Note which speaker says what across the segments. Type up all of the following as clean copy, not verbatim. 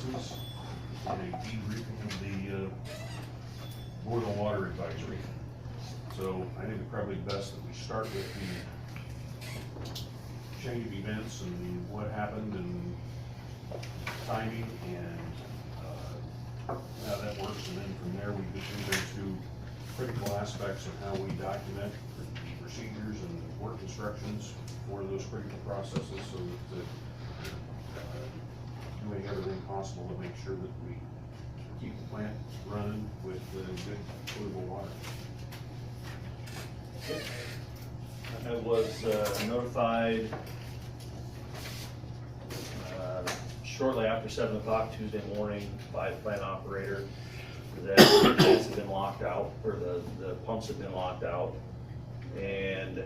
Speaker 1: services and a debriefing of the Board on Water Advisory. So I think it's probably best that we start with the chain of events and what happened and timing and how that works, and then from there we just move into critical aspects of how we document the procedures and work instructions for those critical processes, so that doing everything possible to make sure that we keep the plant running with good potable water.
Speaker 2: I was notified shortly after 7 o'clock Tuesday morning by the plant operator that the plants had been locked out, or the pumps had been locked out, and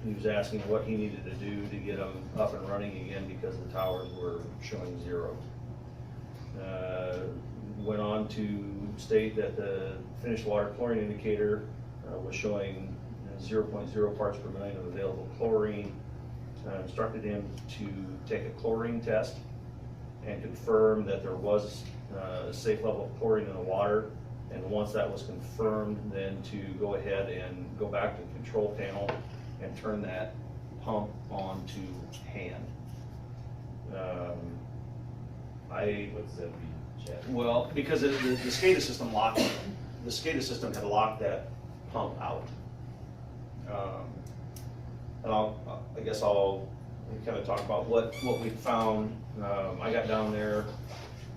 Speaker 2: he was asking what he needed to do to get them up and running again because the towers were showing 0. Went on to state that the finished water chlorine indicator was showing 0.0 parts per million of available chlorine. Instructed him to take a chlorine test and confirm that there was a safe level of chlorine in the water, and once that was confirmed, then to go ahead and go back to the control panel and turn that pump on to hand.
Speaker 3: What's that mean, Chad?
Speaker 2: Well, because the SCADA system locked, the SCADA system had locked that pump out. And I guess I'll kind of talk about what we found. I got down there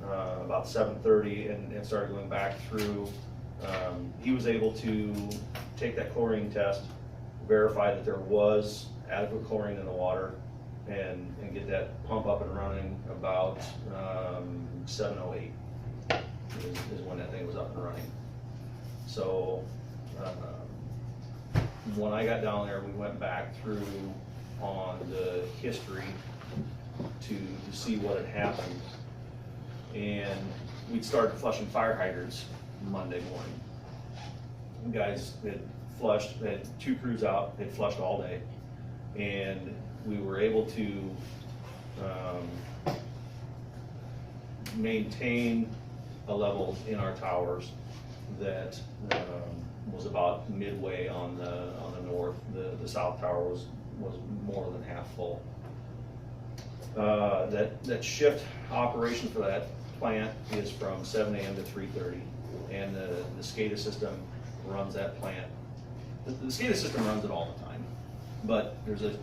Speaker 2: about 7:30 and started going back through. He was able to take that chlorine test, verify that there was adequate chlorine in the water, and get that pump up and running about 7:08 is when that thing was up and running. So when I got down there, we went back through on the history to see what had happened, and we'd started flushing fire hydrants Monday morning. The guys had flushed, they had 2 crews out, they'd flushed all day, and we were able to maintain a level in our towers that was about midway on the north. The south tower was more than half full. That shift operation for that plant is from 7 a.m. to 3:30, and the SCADA system runs that plant. The SCADA system runs it all the time, but there's a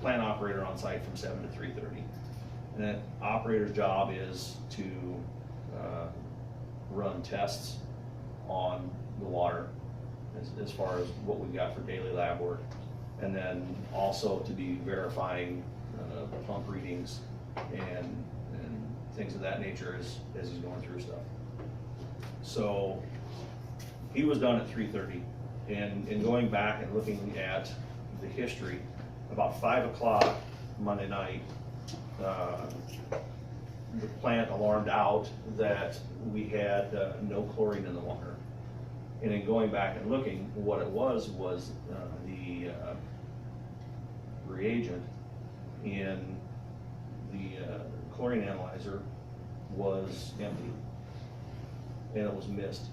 Speaker 2: plant operator on site from 7 to 3:30, and that operator's job is to run tests on the water as far as what we've got for daily lab work, and then also to be verifying pump readings and things of that nature as he's going through stuff. So he was done at 3:30, and in going back and looking at the history, about 5 o'clock Monday night, the plant alarmed out that we had no chlorine in the water. And in going back and looking, what it was the reagent in the chlorine analyzer was empty, and it was missed.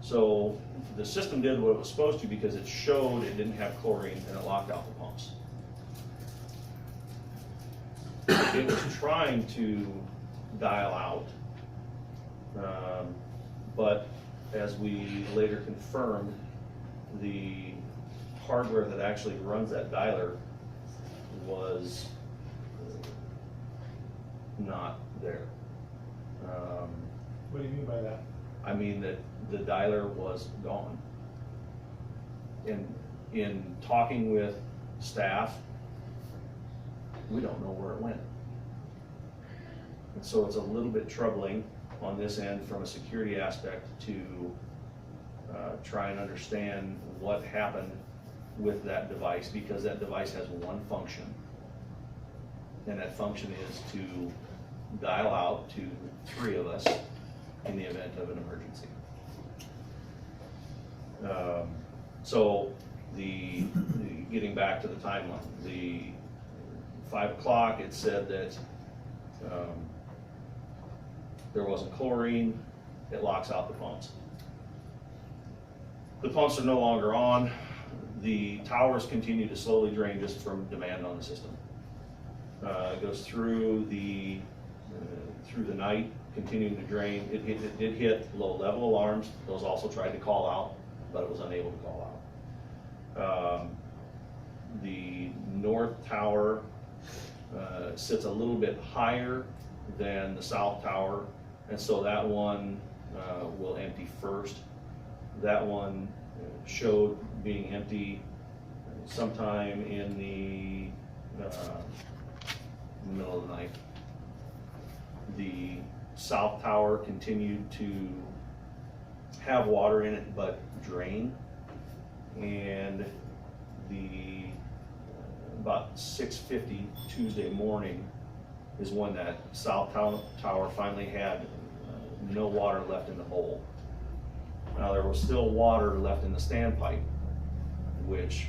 Speaker 2: So the system did what it was supposed to because it showed it didn't have chlorine, and it locked out the pumps. It was trying to dial out, but as we later confirmed, the hardware that actually runs that dialer was not there.
Speaker 3: What do you mean by that?
Speaker 2: I mean that the dialer was gone. In talking with staff, we don't know where it went. And so it's a little bit troubling on this end from a security aspect to try and understand what happened with that device, because that device has one function, and that function is to dial out to 3 of us in the event of an emergency. So getting back to the timeline, the 5 o'clock, it said that there wasn't chlorine, it locks out the pumps. The pumps are no longer on. The towers continue to slowly drain just from demand on the system. It goes through the night, continuing to drain. It did hit low level alarms. Those also tried to call out, but it was unable to call out. The north tower sits a little bit higher than the south tower, and so that one will empty first. That one showed being empty sometime in the middle of the night. The south tower continued to have water in it but drain, and the about 6:50 Tuesday morning is when that south tower finally had no water left in the bowl. Now there was still water left in the standpipe, which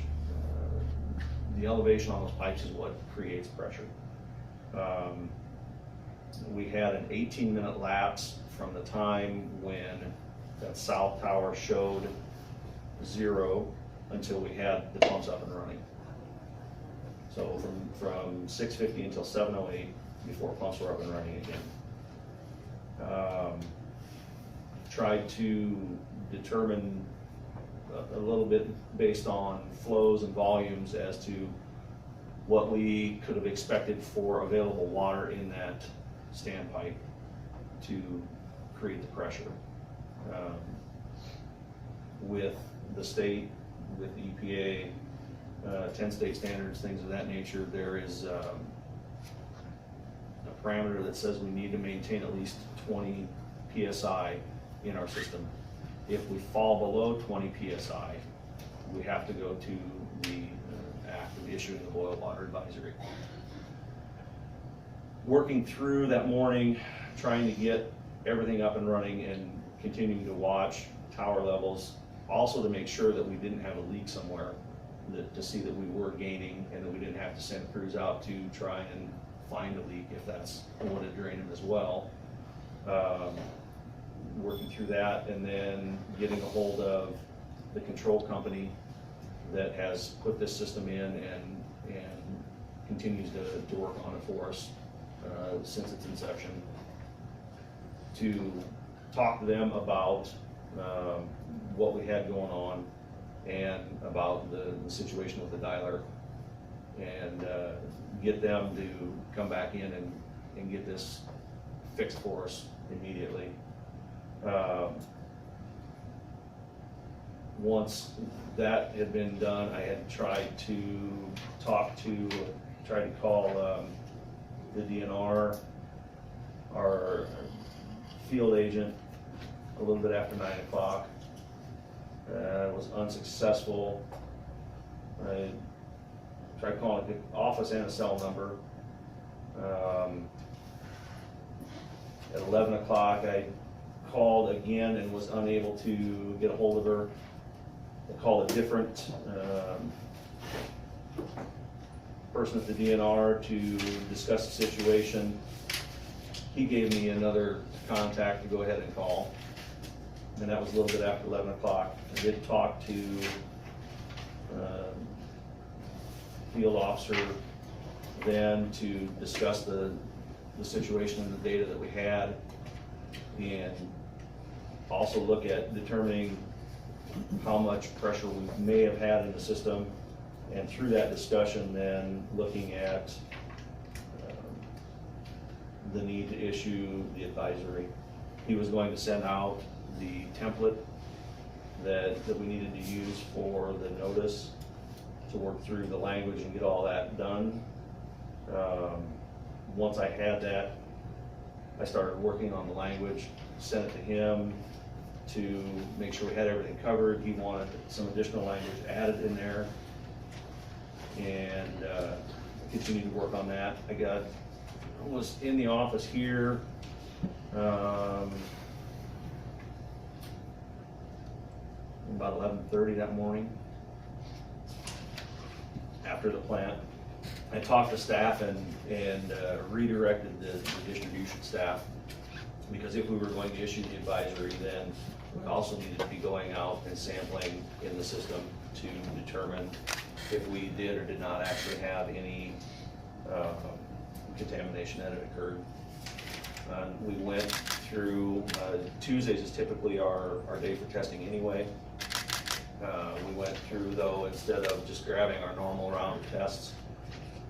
Speaker 2: the elevation on those pipes is what creates pressure. We had an 18-minute lapse from the time when that south tower showed 0 until we had the pumps up and running. So from 6:50 until 7:08 before pumps were up and running again. Tried to determine a little bit based on flows and volumes as to what we could have expected for available water in that standpipe to create the pressure. With the state, with the EPA, 10 state standards, things of that nature, there is a parameter that says we need to maintain at least 20 PSI in our system. If we fall below 20 PSI, we have to go to the act of issuing the boil water advisory. Working through that morning, trying to get everything up and running and continuing to watch tower levels, also to make sure that we didn't have a leak somewhere, to see that we were gaining and that we didn't have to send crews out to try and find a leak if that's what had drained them as well. Working through that and then getting a hold of the control company that has put this system in and continues to work on it for us since its inception, to talk to them about what we had going on and about the situation with the dialer, and get them to come back in and get this fixed for us immediately. Once that had been done, I had tried to call the DNR, our field agent, a little bit after 9 o'clock. Was unsuccessful. I tried calling the office and a cell number. At 11 o'clock, I called again and was unable to get a hold of her. I called a different person at the DNR to discuss the situation. He gave me another contact to go ahead and call, and that was a little bit after 11 o'clock. I did talk to field officer then to discuss the situation and the data that we had, and also look at determining how much pressure we may have had in the system, and through that discussion then looking at the need to issue the advisory. He was going to send out the template that we needed to use for the notice, to work through the language and get all that done. Once I had that, I started working on the language, sent it to him to make sure we had everything covered. He wanted some additional language added in there, and continued to work on that. Was in the office here about 11:30 that morning after the plant. I talked to staff and redirected the distribution staff Because if we were going to issue the advisory, then we also needed to be going out and sampling in the system to determine if we did or did not actually have any contamination that had occurred. We went through, Tuesdays is typically our day for testing anyway. We went through though, instead of just grabbing our normal round of tests,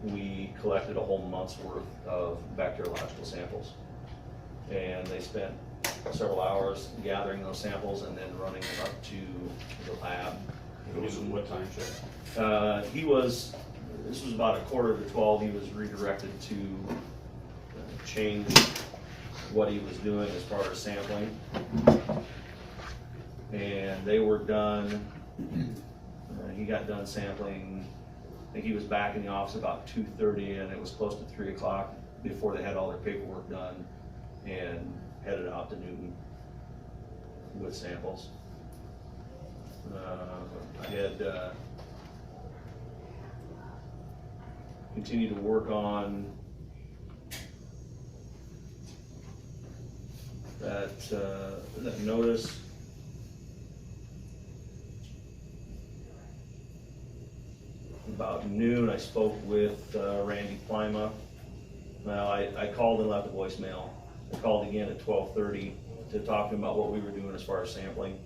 Speaker 2: we collected a whole month's worth of bacteriological samples. And they spent several hours gathering those samples and then running them up to the lab.
Speaker 1: It was at what time check?
Speaker 2: This was about 11:45, he was redirected to change what he was doing as far as sampling. And they were done, he got done sampling, I think he was back in the office about 2:30 and it was close to 3 o'clock before they had all their paperwork done and headed out to Newton with samples. I had continued to work on that notice. About noon, I spoke with Randy Plima. Well, I called and left a voicemail. I called again at 12:30 to talk to him about what we were doing as far as sampling.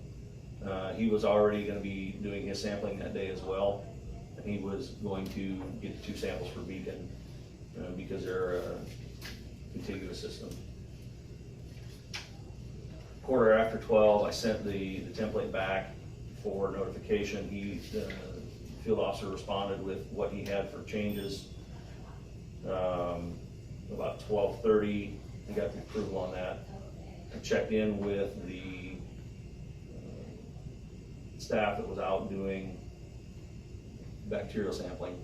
Speaker 2: He was already going to be doing his sampling that day as well. And he was going to get 2 samples for Beacon because they're a contiguous system. 12:15, I sent the template back for notification. The field officer responded with what he had for changes. About 12:30, I got the approval on that. I checked in with the staff that was out doing bacterial sampling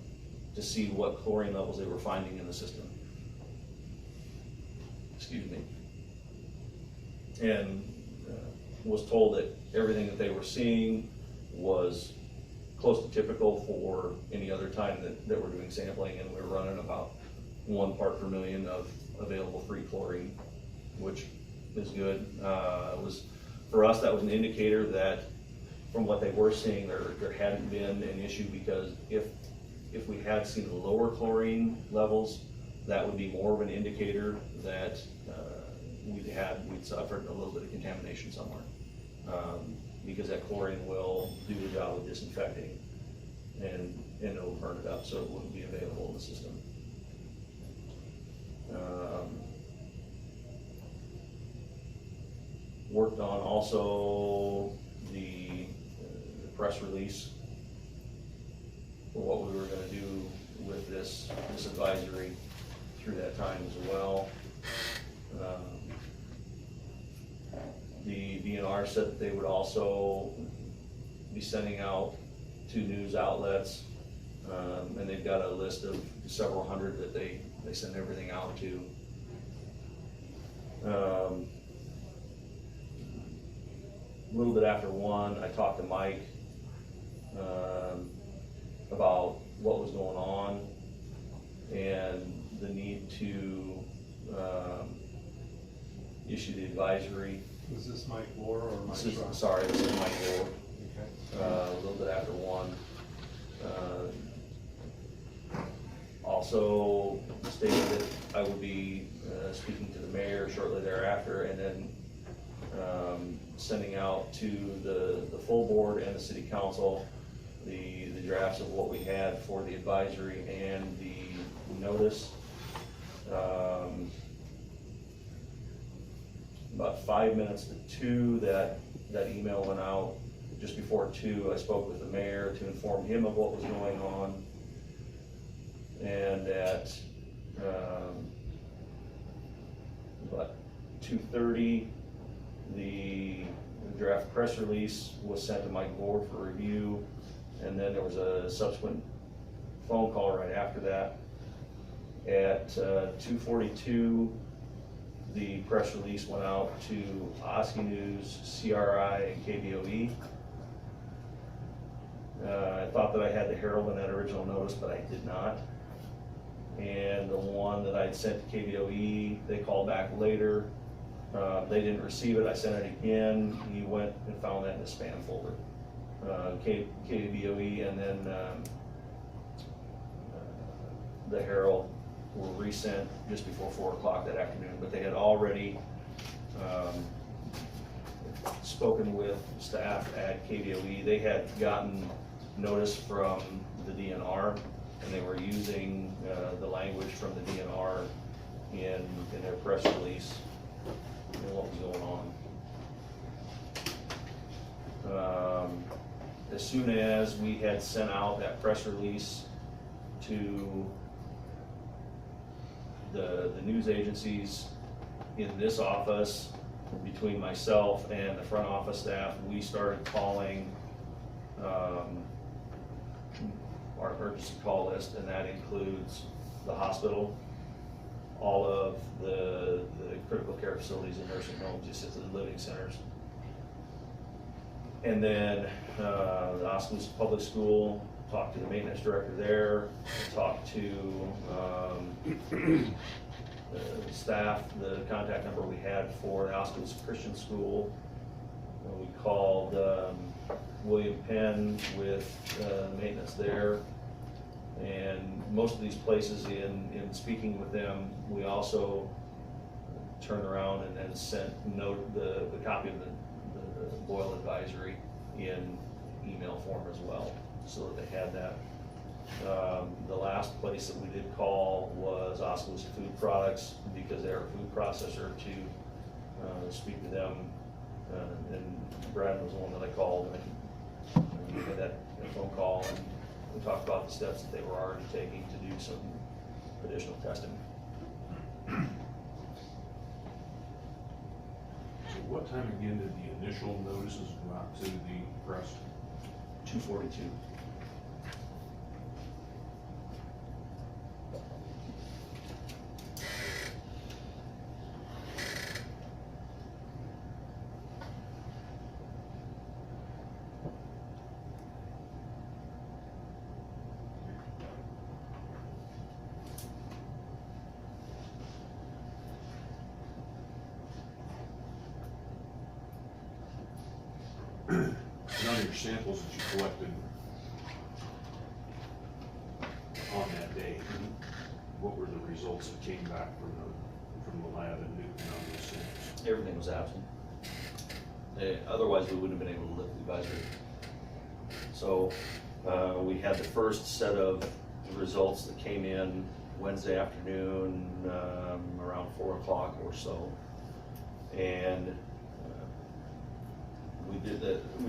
Speaker 2: to see what chlorine levels they were finding in the system. Excuse me. And was told that everything that they were seeing was close to typical for any other time that we're doing sampling, and we're running about 1 part per million of available free chlorine, which is good. For us, that was an indicator that from what they were seeing, there hadn't been an issue, because if we had seen lower chlorine levels, that would be more of an indicator that we'd suffered a little bit of contamination somewhere. Because that chlorine will do the job of disinfecting and it'll burn it up, so it wouldn't be available in the system. Worked on also the press release for what we were going to do with this advisory through that time as well. The DNR said that they would also be sending out to news outlets, and they've got a list of several hundred that they send everything out to. A little bit after 1, I talked to Mike about what was going on and the need to issue the advisory.
Speaker 4: Was this Mike Moore or Mike
Speaker 2: This is,
Speaker 4: Ross?
Speaker 2: sorry, this is Mike Moore.
Speaker 4: Okay.
Speaker 2: A little bit after 1. Also stated that I would be speaking to the mayor shortly thereafter, and then sending out to the full board and the city council the drafts of what we had for the advisory and the notice. About 5 minutes to 2, that email went out. Just before 2, I spoke with the mayor to inform him of what was going on, and at about 2:30, the draft press release was sent to Mike Board for review, and then there was a subsequent phone call right after that. At 2:42, the press release went out to Oski News, CRI, and KBOE. I thought that I had the Herald in that original notice, but I did not. And the one that I'd sent to KBOE, they called back later They didn't receive it, I sent it again, he went and found that in the spam folder. KBOE and then the Herald were resent just before 4 o'clock that afternoon, but they had already spoken with staff at KBOE. They had gotten notice from the DNR, and they were using the language from the DNR in their press release and what was going on. As soon as we had sent out that press release to the news agencies in this office, between myself and the front office staff, we started calling our emergency call list, and that includes the hospital, all of the critical care facilities and nursing homes, assisted living centers. And then the Oskaloosa Public School, talked to the maintenance director there, talked to the staff, the contact number we had for the Oskaloosa Christian School. We called William Penn with maintenance there. And most of these places, in speaking with them, we also turned around and then sent the copy of the boil advisory in email form as well, so that they had that. The last place that we did call was Oskaloosa Food Products, because they're a food processor, to speak to them. And Brad was the one that I called, and we had that phone call, and we talked about the steps that they were already taking to do some additional testing.
Speaker 1: So what time again did the initial notices go out to the press?
Speaker 2: 2:42.
Speaker 1: And on your samples that you collected on that day, what were the results that came back from the lab in Newton on those samples?
Speaker 2: Everything was absent. Otherwise, we wouldn't have been able to lift the advisory. So we had the first set of results that came in Wednesday afternoon, around 4 o'clock or so. And we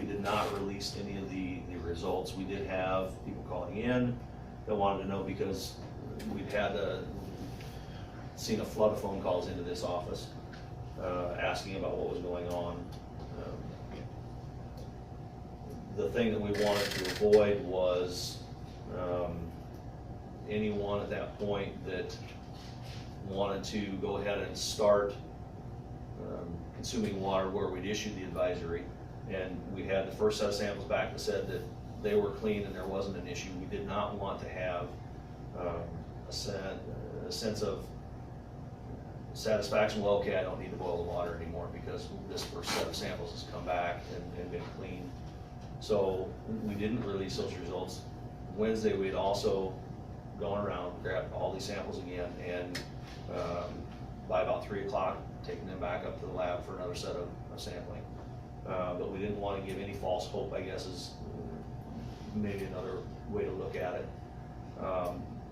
Speaker 2: did not release any of the results. We did have people calling in that wanted to know, because we'd had seen a flood of phone calls into this office asking about what was going on. The thing that we wanted to avoid was anyone at that point that wanted to go ahead and start consuming water where we'd issued the advisory. And we had the first set of samples back that said that they were clean and there wasn't an issue. We did not want to have a sense of satisfaction. Well, okay, I don't need to boil the water anymore because this first set of samples has come back and been clean. So we didn't release those results. Wednesday, we had also gone around, grabbed all these samples again, and by about 3 o'clock, taking them back up to the lab for another set of sampling. But we didn't want to give any false hope, I guess, is maybe another way to look at it.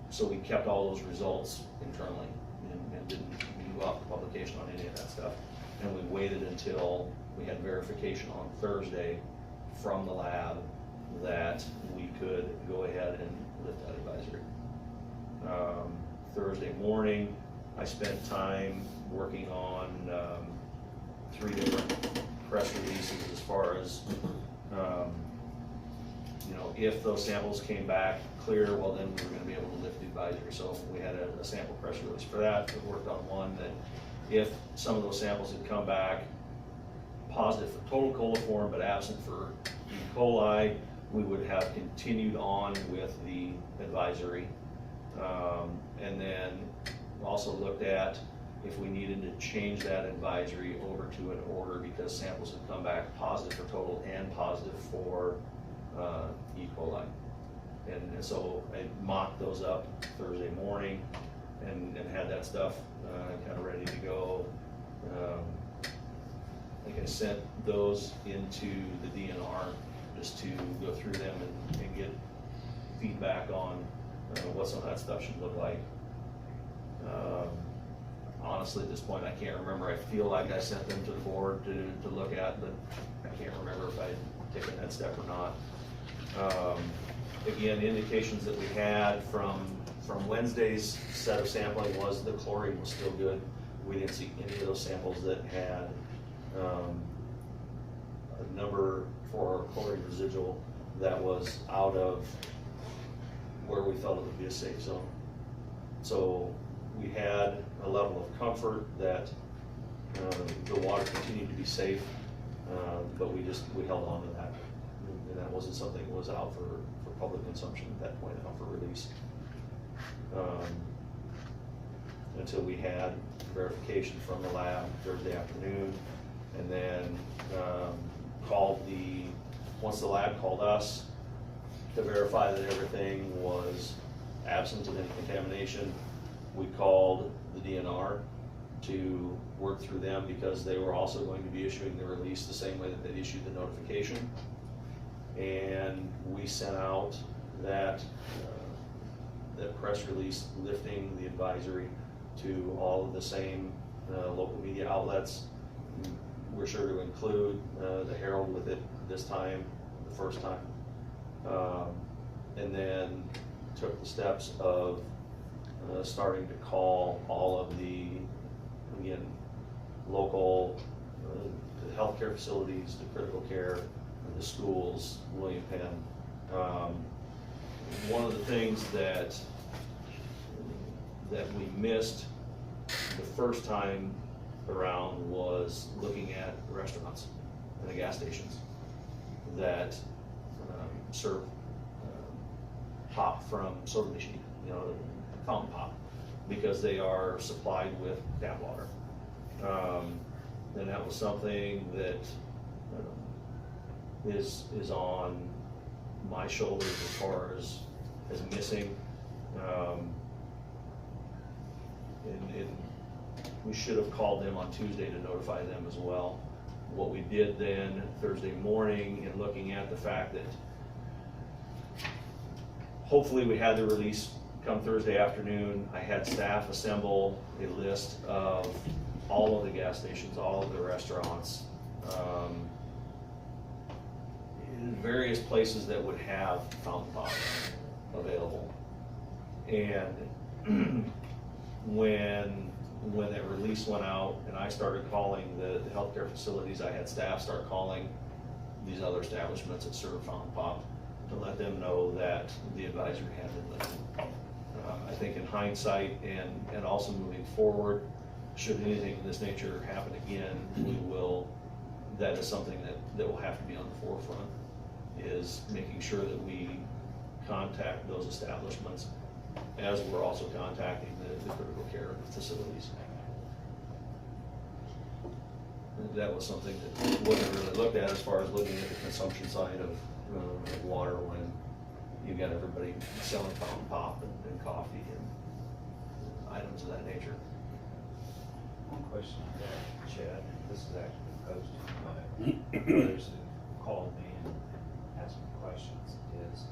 Speaker 2: So we kept all those results internally and didn't go out for publication on any of that stuff. And we waited until we had verification on Thursday from the lab that we could go ahead and lift that advisory. Thursday morning, I spent time working on 3 different press releases as far as, if those samples came back clear, well, then we were gonna be able to lift the advisory. So we had a sample press release for that. We worked on one that if some of those samples had come back positive for total coliform but absent for E. coli, we would have continued on with the advisory. And then also looked at if we needed to change that advisory over to an order because samples had come back positive for total and positive for E. coli. And so I mocked those up Thursday morning and had that stuff kind of ready to go. I think I sent those into the DNR just to go through them and get feedback on what some of that stuff should look like. Honestly, at this point, I can't remember. I feel like I sent them to the board to look at, but I can't remember if I'd taken that step or not. Again, the indications that we had from Wednesday's set of sampling was the chlorine was still good. We didn't see any of those samples that had a number for chlorine residual that was out of where we felt it would be a safe zone. So we had a level of comfort that the water continued to be safe, but we held on to that. And that wasn't something that was out for public consumption at that point, out for release. Until we had verification from the lab Thursday afternoon, and then once the lab called us to verify that everything was absent of any contamination, we called the DNR to work through them because they were also going to be issuing the release the same way that they issued the notification. And we sent out that press release lifting the advisory to all of the same local media outlets. We're sure to include the Herald with it this time, the first time. And then took the steps of starting to call all of the, again, local healthcare facilities, the critical care, the schools, William Penn. One of the things that we missed the first time around was looking at restaurants and the gas stations that serve pop from soda machine, fountain pop, because they are supplied with tap water. And that was something that is on my shoulders as far as missing. And we should have called them on Tuesday to notify them as well. What we did then Thursday morning, in looking at the fact that hopefully we had the release come Thursday afternoon, I had staff assemble a list of all of the gas stations, all of the restaurants, in various places that would have fountain pop available. And when that release went out and I started calling the healthcare facilities, I had staff start calling these other establishments that serve fountain pop to let them know that the advisory had been lifted. I think in hindsight and also moving forward, should anything of this nature happen again, that is something that will have to be on the forefront, is making sure that we contact those establishments as we're also contacting the critical care facilities. That was something that wasn't really looked at as far as looking at the consumption side of water when you've got everybody selling fountain pop and coffee and items of that nature.
Speaker 5: One question I got, Chad, this is actually posed to my brothers who called me and asked me questions, is,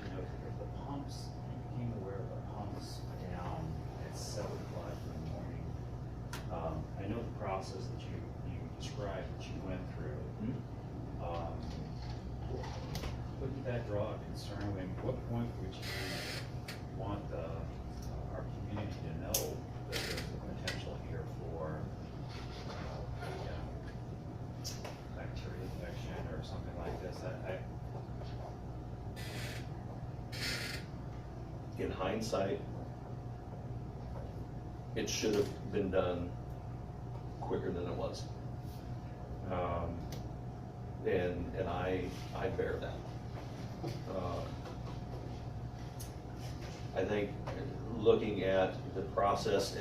Speaker 5: if the pumps, you became aware of the pumps down at 7 o'clock in the morning, I know the process that you described that you went through. Wouldn't that draw a concern? I mean, what point would you want our community to know that there's a potential here for bacteria infection or something like this?
Speaker 2: In hindsight, it should have been done quicker than it was. And I bear that. I think looking at the process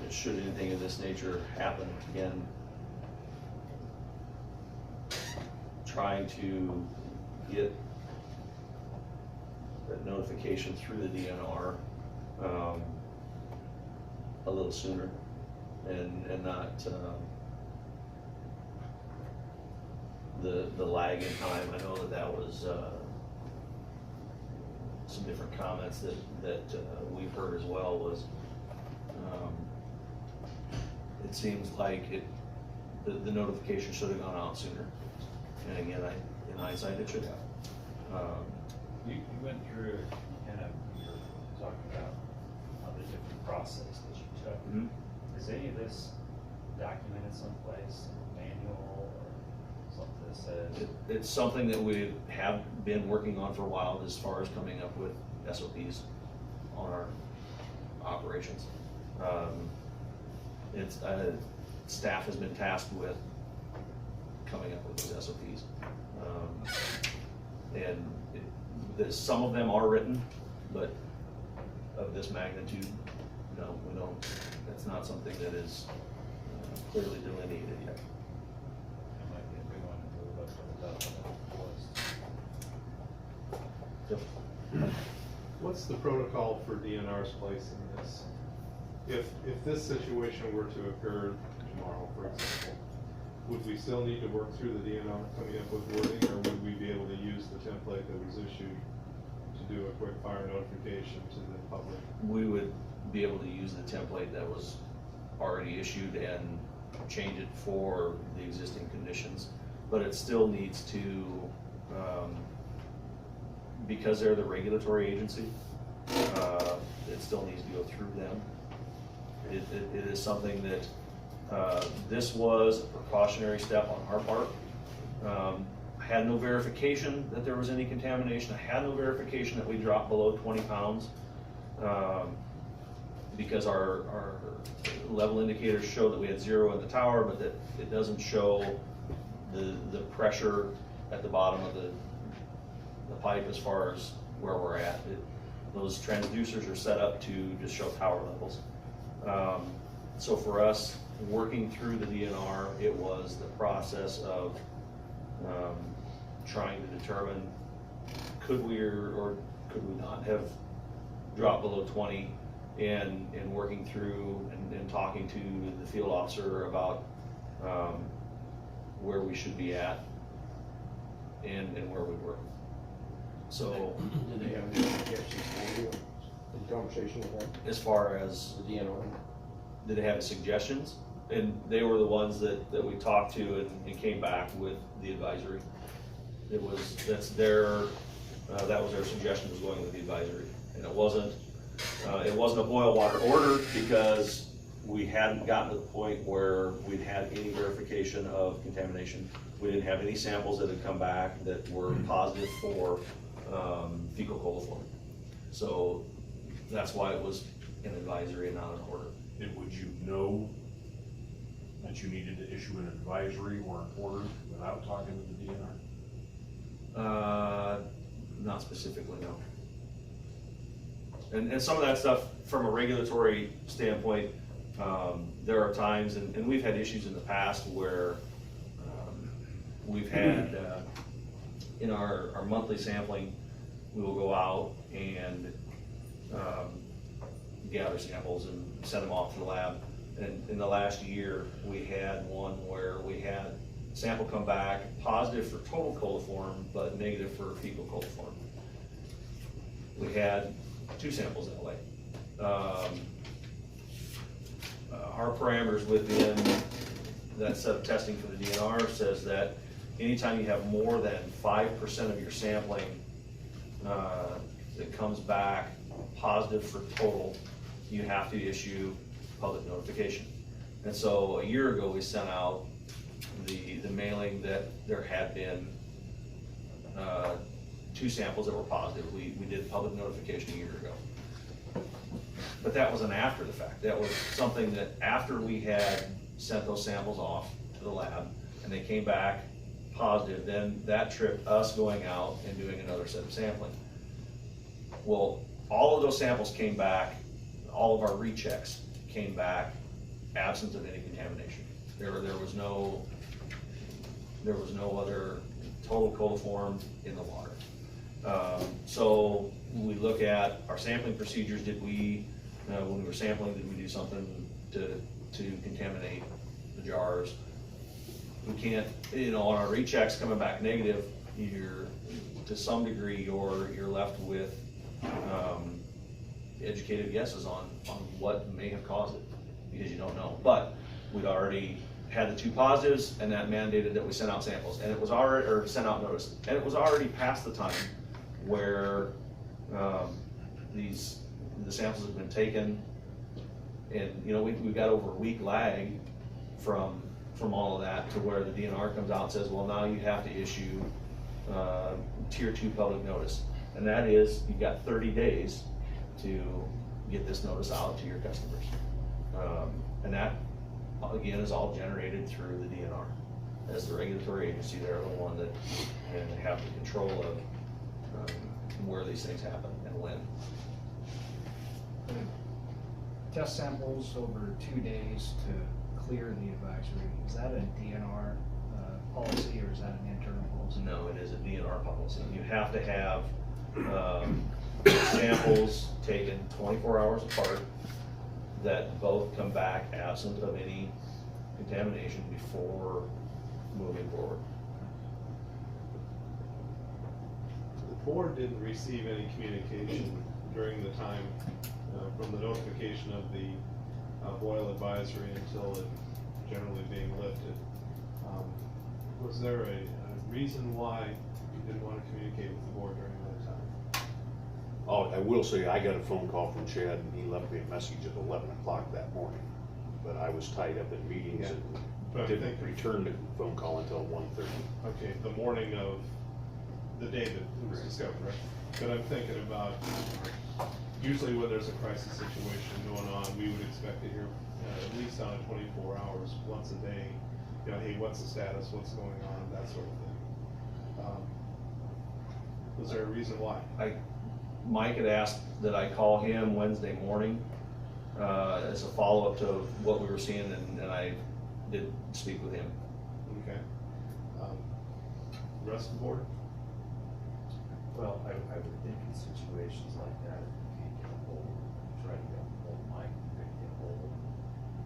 Speaker 2: should anything of this nature happen again, trying to get that notification through the DNR a little sooner, and not the lag in time. I know that was some different comments that we've heard as well. Was it seems like the notification should have gone out sooner, and again, in hindsight, it should have.
Speaker 5: You went through, kind of, you were talking about the different process that you took.
Speaker 2: Mhm.
Speaker 5: Is any of this documented someplace, manual or something that says?
Speaker 2: It's something that we have been working on for a while as far as coming up with SOPs on our operations. Staff has been tasked with coming up with those SOPs. Some of them are written, but of this magnitude, no, we don't, that's not something that is clearly delineated yet.
Speaker 5: It might be a good one to move up to the top of the list.
Speaker 2: Yep.
Speaker 4: What's the protocol for DNR's place in this? If this situation were to occur tomorrow, for example, would we still need to work through the DNR coming up with wording, or would we be able to use the template that was issued to do a quick fire notification to the public?
Speaker 2: We would be able to use the template that was already issued and change it for the existing conditions, but it still needs to, because they're the regulatory agency, it still needs to go through them. It is something that, this was a precautionary step on our part. I had no verification that there was any contamination. I had no verification that we dropped below 20 pounds, because our level indicators show that we had 0 in the tower, but that it doesn't show the pressure at the bottom of the pipe as far as where we're at. Those transducers are set up to just show tower levels. So for us, working through the DNR, it was the process of trying to determine could we or could we not have dropped below 20, and working through and talking to the field officer about where we should be at and where we were. So
Speaker 6: Did they have any suggestions for you in conversation with them,
Speaker 2: as far as,
Speaker 6: the DNR?
Speaker 2: did they have suggestions? And they were the ones that we talked to and came back with the advisory. That was their suggestion, was going with the advisory. And it wasn't a boil water order, because we hadn't gotten to the point where we'd had any verification of contamination. We didn't have any samples that had come back that were positive for fecal coliform. So that's why it was an advisory and not an order.
Speaker 1: And would you know that you needed to issue an advisory or an order without talking to the DNR?
Speaker 2: Not specifically, no. And some of that stuff, from a regulatory standpoint, there are times, and we've had issues in the past where we've had, in our monthly sampling, we will go out and gather samples and send them off to the lab. And in the last year, we had one where we had a sample come back positive for total coliform, but negative for fecal coliform. We had 2 samples that way. Our parameters within that set of testing for the DNR says that anytime you have more than 5% of your sampling that comes back positive for total, you have to issue public notification. And so a year ago, we sent out the mailing that there had been 2 samples that were positive. We did public notification a year ago. But that was an after the fact. That was something that after we had sent those samples off to the lab and they came back positive, then that tripped us going out and doing another set of sampling. Well, all of those samples came back, all of our rechecks came back absent of any contamination. There was no other total coliform in the water. So we look at our sampling procedures. Did we, when we were sampling, did we do something to contaminate the jars? We can't, on our rechecks coming back negative, to some degree, you're left with educated guesses on what may have caused it, because you don't know. But we'd already had the 2 positives, and that mandated that we sent out samples, and it was already, or sent out notice, and it was already past the time where the samples have been taken, and we've got over a week lag from all of that to where the DNR comes out and says, well, now you have to issue tier 2 public notice, and that is, you've got 30 days to get this notice out to your customers. And that, again, is all generated through the DNR. As the regulatory agency, they're the one that can have the control of where these things happen and when.
Speaker 7: Test samples over 2 days to clear the advisory, is that a DNR policy or is that an internal policy?
Speaker 2: No, it is a DNR policy. You have to have samples taken 24 hours apart that both come back absent of any contamination before moving forward.
Speaker 4: The board didn't receive any communication during the time from the notification of the boil advisory until it generally being lifted. Was there a reason why you didn't want to communicate with the board during that time?
Speaker 1: Oh, I will say, I got a phone call from Chad, and he left me a message at 11 o'clock that morning, but I was tied up in meetings
Speaker 4: But
Speaker 1: and
Speaker 4: I
Speaker 1: didn't
Speaker 4: think-
Speaker 1: return the phone call until 1:30.
Speaker 4: Okay, the morning of the day that it was discovered, right? But I'm thinking about, usually when there's a crisis situation going on, we would expect to hear, at least on a 24 hours, once a day, hey, what's the status, what's going on, that sort of thing. Was there a reason why?
Speaker 2: Mike had asked that I call him Wednesday morning as a follow-up to what we were seeing, and I did speak with him.
Speaker 4: Okay. Rest of the board?
Speaker 5: Well, I would think in situations like that, if you can't get a hold, try to get a hold of Mike, if you can't get a hold,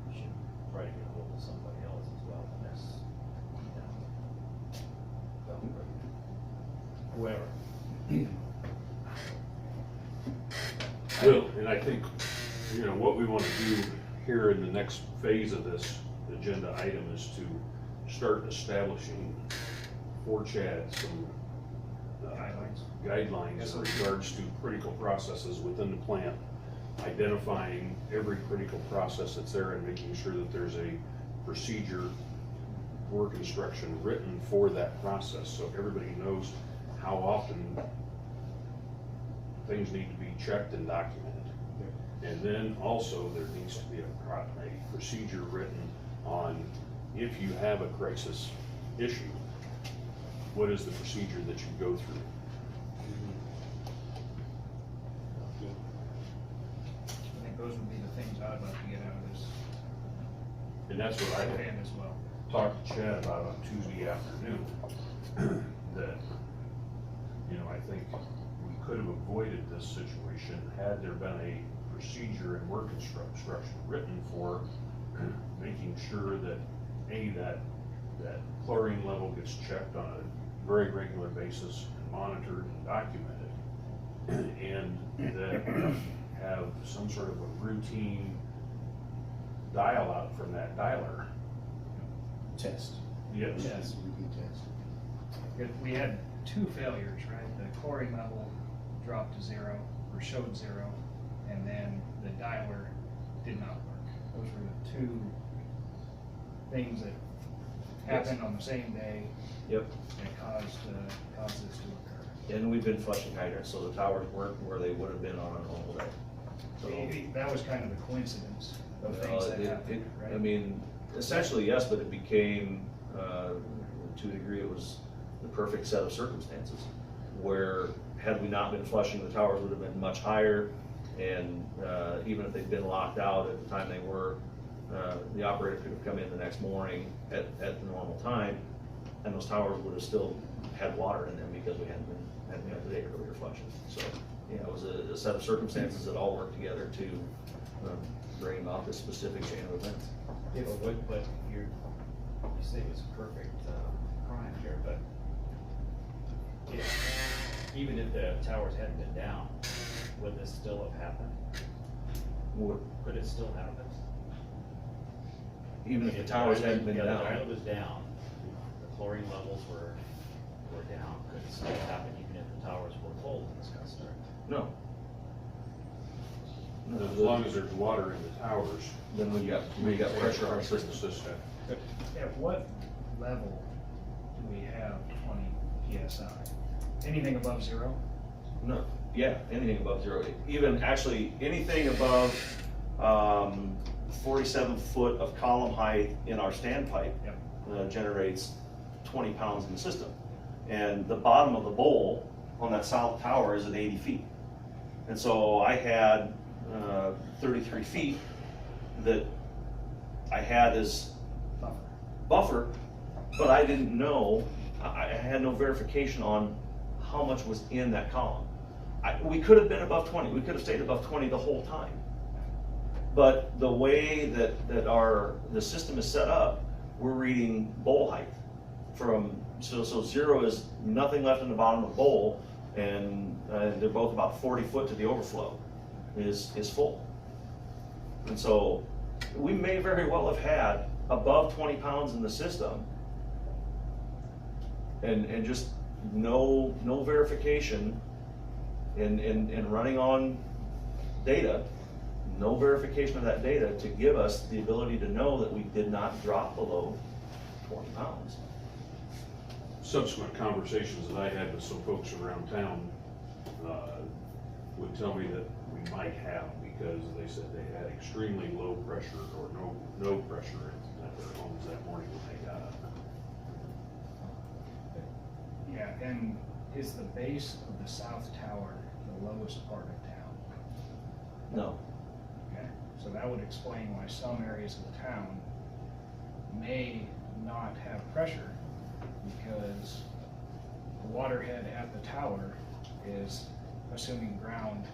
Speaker 5: you should try to get a hold of somebody else as well, and that's, whoever.
Speaker 1: Well, and I think, what we want to do here in the next phase of this agenda item is to start establishing for Chad some guidelines in regards to critical processes within the plant, identifying every critical process that's there and making sure that there's a procedure, work instruction written for that process, so everybody knows how often things need to be checked and documented. And then also there needs to be a procedure written on, if you have a crisis issue, what is the procedure that you go through?
Speaker 7: I think those would be the things I'd like to get out of this
Speaker 1: And that's what I
Speaker 7: plan as well.
Speaker 1: talked to Chad about on Tuesday afternoon, that, I think we could have avoided this situation had there been a procedure and work instruction written for making sure that, that chlorine level gets checked on a very regular basis and monitored and documented, and that have some sort of a routine dial out from that dialer.
Speaker 6: Test.
Speaker 1: Yes.
Speaker 7: Yes. We had 2 failures, right? The chlorine level dropped to 0, or showed 0, and then the dialer did not work. Those were the 2 things that happened on the same day
Speaker 2: Yep.
Speaker 7: that caused this to occur.
Speaker 2: And we've been flushing hydrants, so the towers weren't where they would have been on a normal day. So,
Speaker 7: That was kind of a coincidence of
Speaker 2: well,
Speaker 7: things that happened, right?
Speaker 2: I mean, essentially, yes, but it became, to a degree, it was the perfect set of circumstances, where had we not been flushing, the towers would have been much higher, And, even if they'd been locked out at the time they were, the operator could have come in the next morning at the normal time, and those towers would have still had water in them because we hadn't been up to date earlier flushes. So, yeah, it was a set of circumstances that all worked together to, bring about this specific chain of events.
Speaker 5: Yeah, but you say it was a perfect crime here, but even if the towers hadn't been down, would this still have happened? Could it still happen?
Speaker 2: Even if the towers hadn't been
Speaker 5: Yeah, the
Speaker 2: down.
Speaker 5: dial was down, the chlorine levels were down, could it still happen even if the towers were full in this kind of stuff?
Speaker 2: No.
Speaker 1: As long as there's water in the towers.
Speaker 2: Then we got pressure on the
Speaker 1: Pressure in the
Speaker 2: system.
Speaker 1: system.
Speaker 7: At what level do we have 20 PSI? Anything above 0?
Speaker 2: No, yeah, anything above 0. Even actually, anything above 47 foot of column height in our standpipe generates 20 pounds in the system. And the bottom of the bowl on that south tower is at 80 feet. And so I had 33 feet that I had as buffer, but I didn't know, I had no verification on how much was in that column. We could have been above 20, we could have stayed above 20 the whole time. But the way that the system is set up, we're reading bowl height from, so 0 is nothing left in the bottom of the bowl, and they're both about 40 foot to the overflow is full. And so we may very well have had above 20 pounds in the system and just no verification and running on data, no verification of that data to give us the ability to know that we did not drop below 20 pounds.
Speaker 1: Subsequent conversations that I had with some folks around town would tell me that we might have, because they said they had extremely low pressure or no pressure at their homes that morning when they got up.
Speaker 7: Yeah, and is the base of the south tower the lowest part of town?
Speaker 2: No.
Speaker 7: Okay, so that would explain why some areas of the town may not have pressure, because the waterhead at the tower is, assuming ground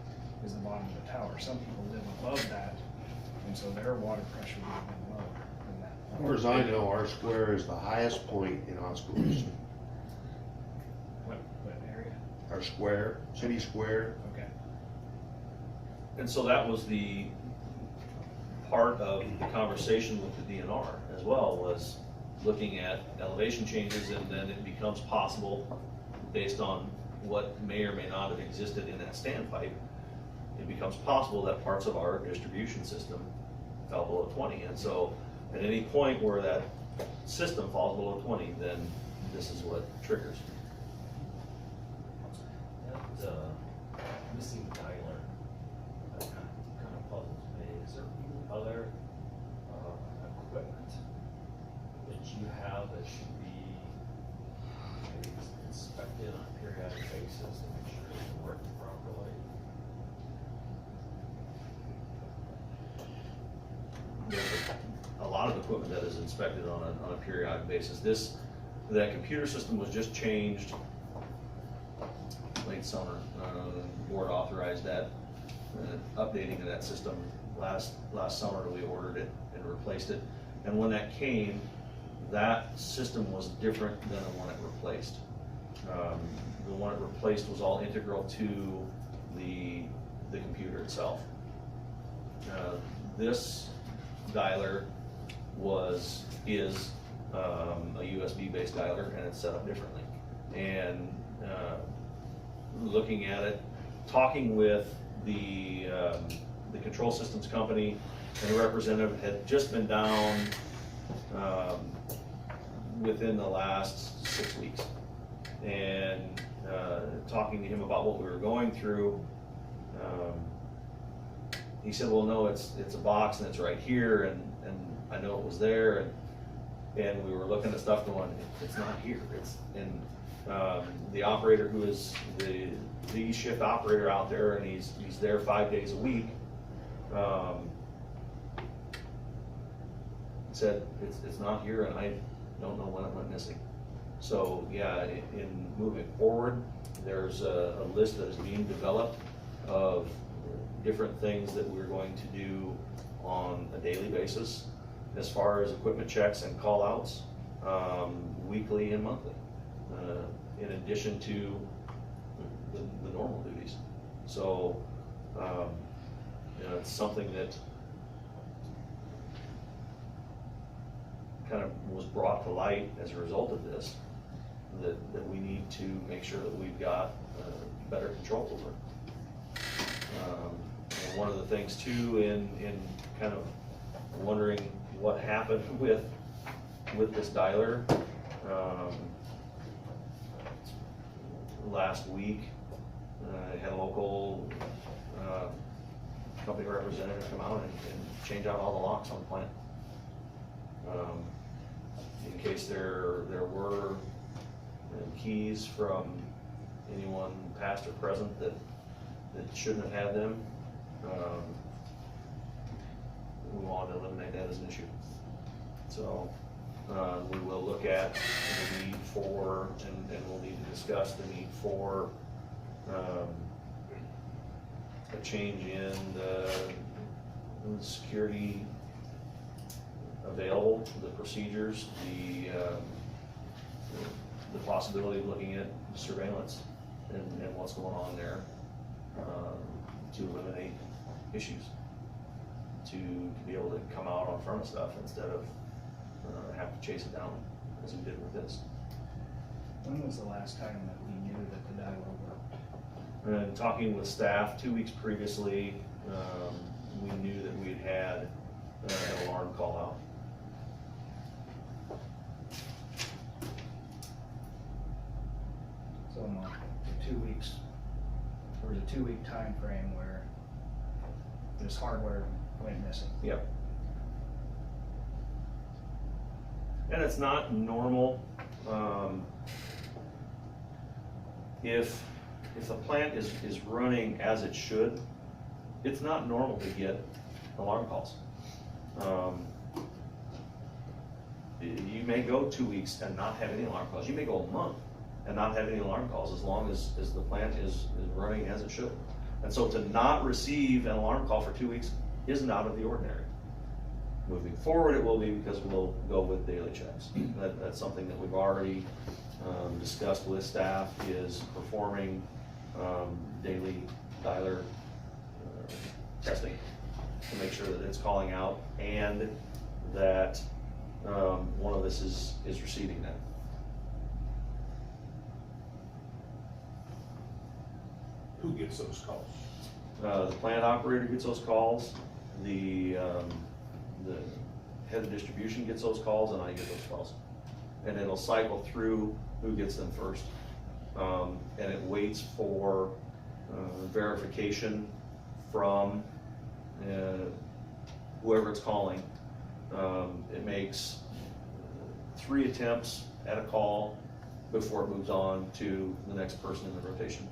Speaker 7: is the bottom of the tower. Some people live above that, and so their water pressure would have been lower than that.
Speaker 6: As far as I know, our square is the highest point in Oskaloosa.
Speaker 7: What area?
Speaker 6: Our square, city square.
Speaker 7: Okay.
Speaker 2: And so that was the part of the conversation with the DNR as well, was looking at elevation changes, and then it becomes possible, based on what may or may not have existed in that standpipe, it becomes possible that parts of our distribution system fell below 20. And so at any point where that system falls below 20, then this is what triggers.
Speaker 5: That missing dialer, that kind of puzzles me. Is there any other equipment that you have that should be maybe inspected on a periodic basis to make sure it's working properly?
Speaker 2: There's a lot of equipment that is inspected on a periodic basis. That computer system was just changed late summer. The board authorized that updating of that system last summer. We ordered it and replaced it. And when that came, that system was different than the one it replaced. The one it replaced was all integral to the computer itself. This dialer is a USB-based dialer, and it's set up differently. And looking at it, talking with the control systems company, and the representative had just been down within the last 6 weeks, and talking to him about what we were going through. He said, well, no, it's a box and it's right here, and I know it was there, and And we were looking at stuff going, it's not here, it's in, the operator who is the shift operator out there, and he's there 5 days a week, said, it's not here, and I don't know when it went missing. So, yeah, in moving forward, there's a list that is being developed of different things that we're going to do on a daily basis, as far as equipment checks and call-outs, weekly and monthly, in addition to the normal duties. So, it's something that kind of was brought to light as a result of this, that we need to make sure that we've got better control over. And one of the things too, in kind of wondering what happened with this dialer, last week, I had a local company representative come out and change out all the locks on the plant. In case there were keys from anyone past or present that shouldn't have had them, we wanted to eliminate that as an issue. So we will look at the need for, and we'll need to discuss the need for a change in the security available, the procedures, the possibility of looking at surveillance and what's going on there, to eliminate issues, to be able to come out on front of stuff instead of have to chase it down as we did with this.
Speaker 7: When was the last time that we knew that the dialer worked?
Speaker 2: And talking with staff 2 weeks previously, we knew that we had an alarm call out.
Speaker 7: So in the 2 weeks, there was a 2-week time frame where this hardware went missing.
Speaker 2: Yep. And it's not normal, if the plant is running as it should, it's not normal to get alarm calls. You may go 2 weeks and not have any alarm calls. You may go a month and not have any alarm calls, as long as the plant is running as it should. And so to not receive an alarm call for 2 weeks isn't out of the ordinary. Moving forward, it will be, because we'll go with daily checks. That's something that we've already discussed with staff, is performing daily dialer testing to make sure that it's calling out and that one of us is receiving that.
Speaker 1: Who gets those calls?
Speaker 2: The plant operator gets those calls, the head of distribution gets those calls, and I get those calls. And it'll cycle through who gets them first. And it waits for verification from whoever it's calling. It makes 3 attempts at a call before it moves on to the next person in the rotation.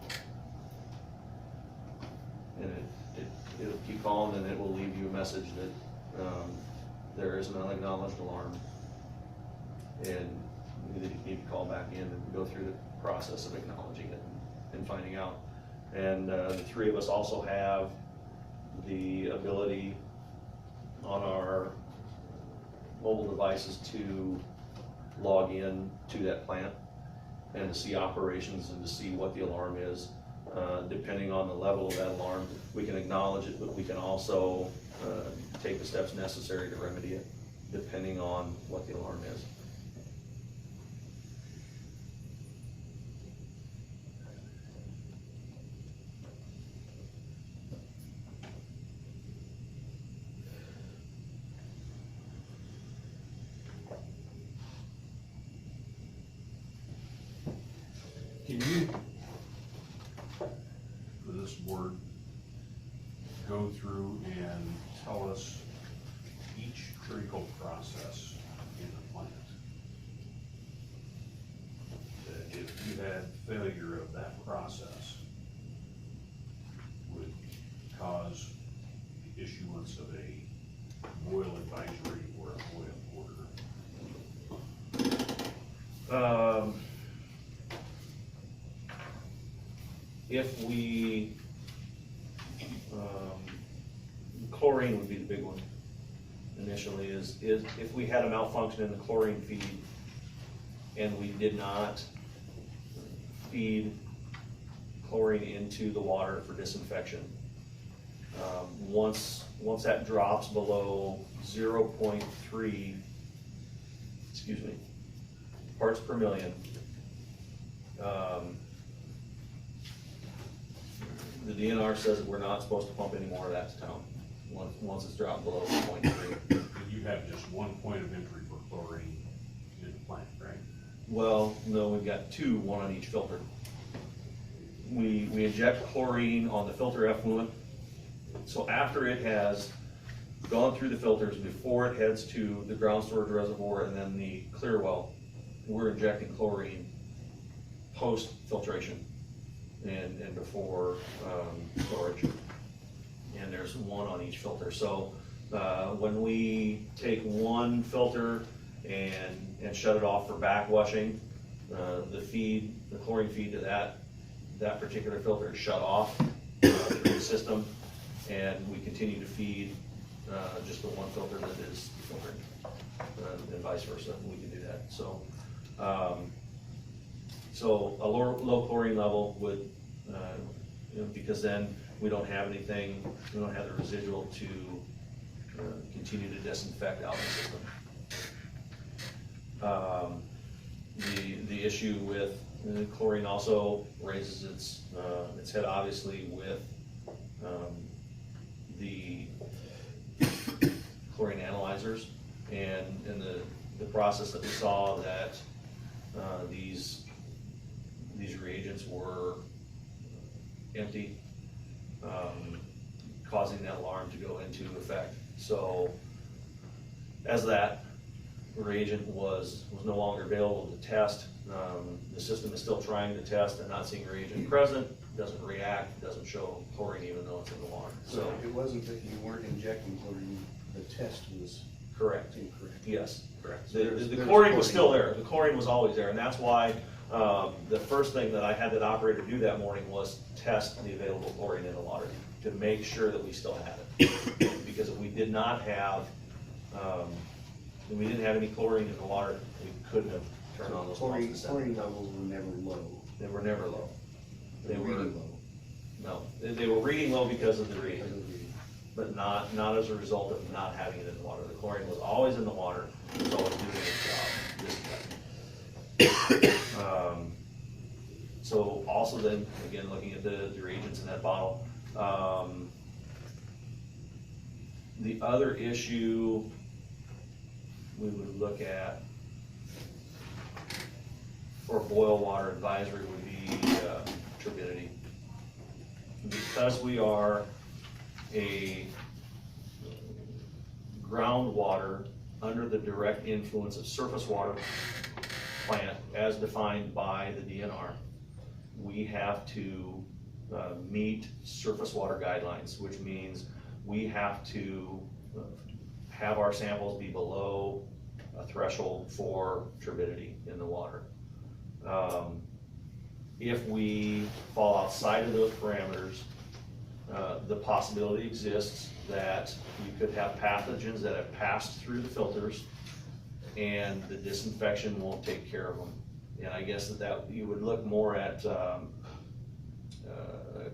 Speaker 2: And it'll keep calling, and it will leave you a message that there is an unacknowledged alarm, and you need to call back in and go through the process of acknowledging it and finding out. And the 3 of us also have the ability on our mobile devices to log in to that plant and to see operations and to see what the alarm is. Depending on the level of that alarm, we can acknowledge it, but we can also take the steps necessary to remedy it, depending on what the alarm is.
Speaker 1: Can you, for this board, go through and tell us each critical process in the plant? bad failure of that process would cause the issuance of a boil advisory or a boil order?
Speaker 2: If we, chlorine would be the big one initially, is if we had a malfunction in the chlorine feed and we did not feed chlorine into the water for disinfection. Once that drops below 0.3, parts per million, the DNR says that we're not supposed to pump any more of that to town, once it's dropped below 0.3.
Speaker 1: You have just one point of entry for chlorine in the plant, right?
Speaker 2: Well, no, we've got two, one on each filter. We inject chlorine on the filter effluent, so after it has gone through the filters, before it heads to the ground storage reservoir and then the clear well, we're injecting chlorine post filtration and before storage. And there's one on each filter. So when we take one filter and shut it off for backwashing, the chlorine feed to that particular filter is shut off through the system, and we continue to feed just the one filter that is filtering, and vice versa. We can do that. So, so a low chlorine level would, because then we don't have anything, we don't have the residual to continue to disinfect out the system. The issue with chlorine also raises its head, obviously, with the chlorine analyzers and the process that we saw that these reagents were empty, causing that alarm to go into effect. So as that reagent was no longer available to test, the system is still trying to test and not seeing reagent present, doesn't react, doesn't show chlorine even though it's in the water.
Speaker 6: So it wasn't that you weren't injecting chlorine, the test was
Speaker 2: Correct.
Speaker 6: incorrect.
Speaker 2: Yes.
Speaker 1: Correct.
Speaker 2: The chlorine was still there. The chlorine was always there, and that's why the first thing that I had that operator do that morning was test the available chlorine in the water to make sure that we still had it. Because if we did not have, if we didn't have any chlorine in the water, we couldn't have turned on those
Speaker 6: Chlorine,
Speaker 2: pumps.
Speaker 6: chlorine levels were never low.
Speaker 2: They were never low.
Speaker 6: They were reading low.
Speaker 2: No, they were reading low because of the
Speaker 6: Because
Speaker 2: reagent,
Speaker 6: of the-
Speaker 2: but not as a result of not having it in the water. The chlorine was always in the water, it was always doing its job. So also then, again, looking at the reagents in that bottle. The other issue we would look at for boil water advisory would be turbidity. Because we are a groundwater under the direct influence of surface water plant as defined by the DNR, we have to meet surface water guidelines, which means we have to have our samples be below a threshold for turbidity in the water. If we fall outside of those parameters, the possibility exists that you could have pathogens that have passed through the filters and the disinfection won't take care of them. And I guess that you would look more at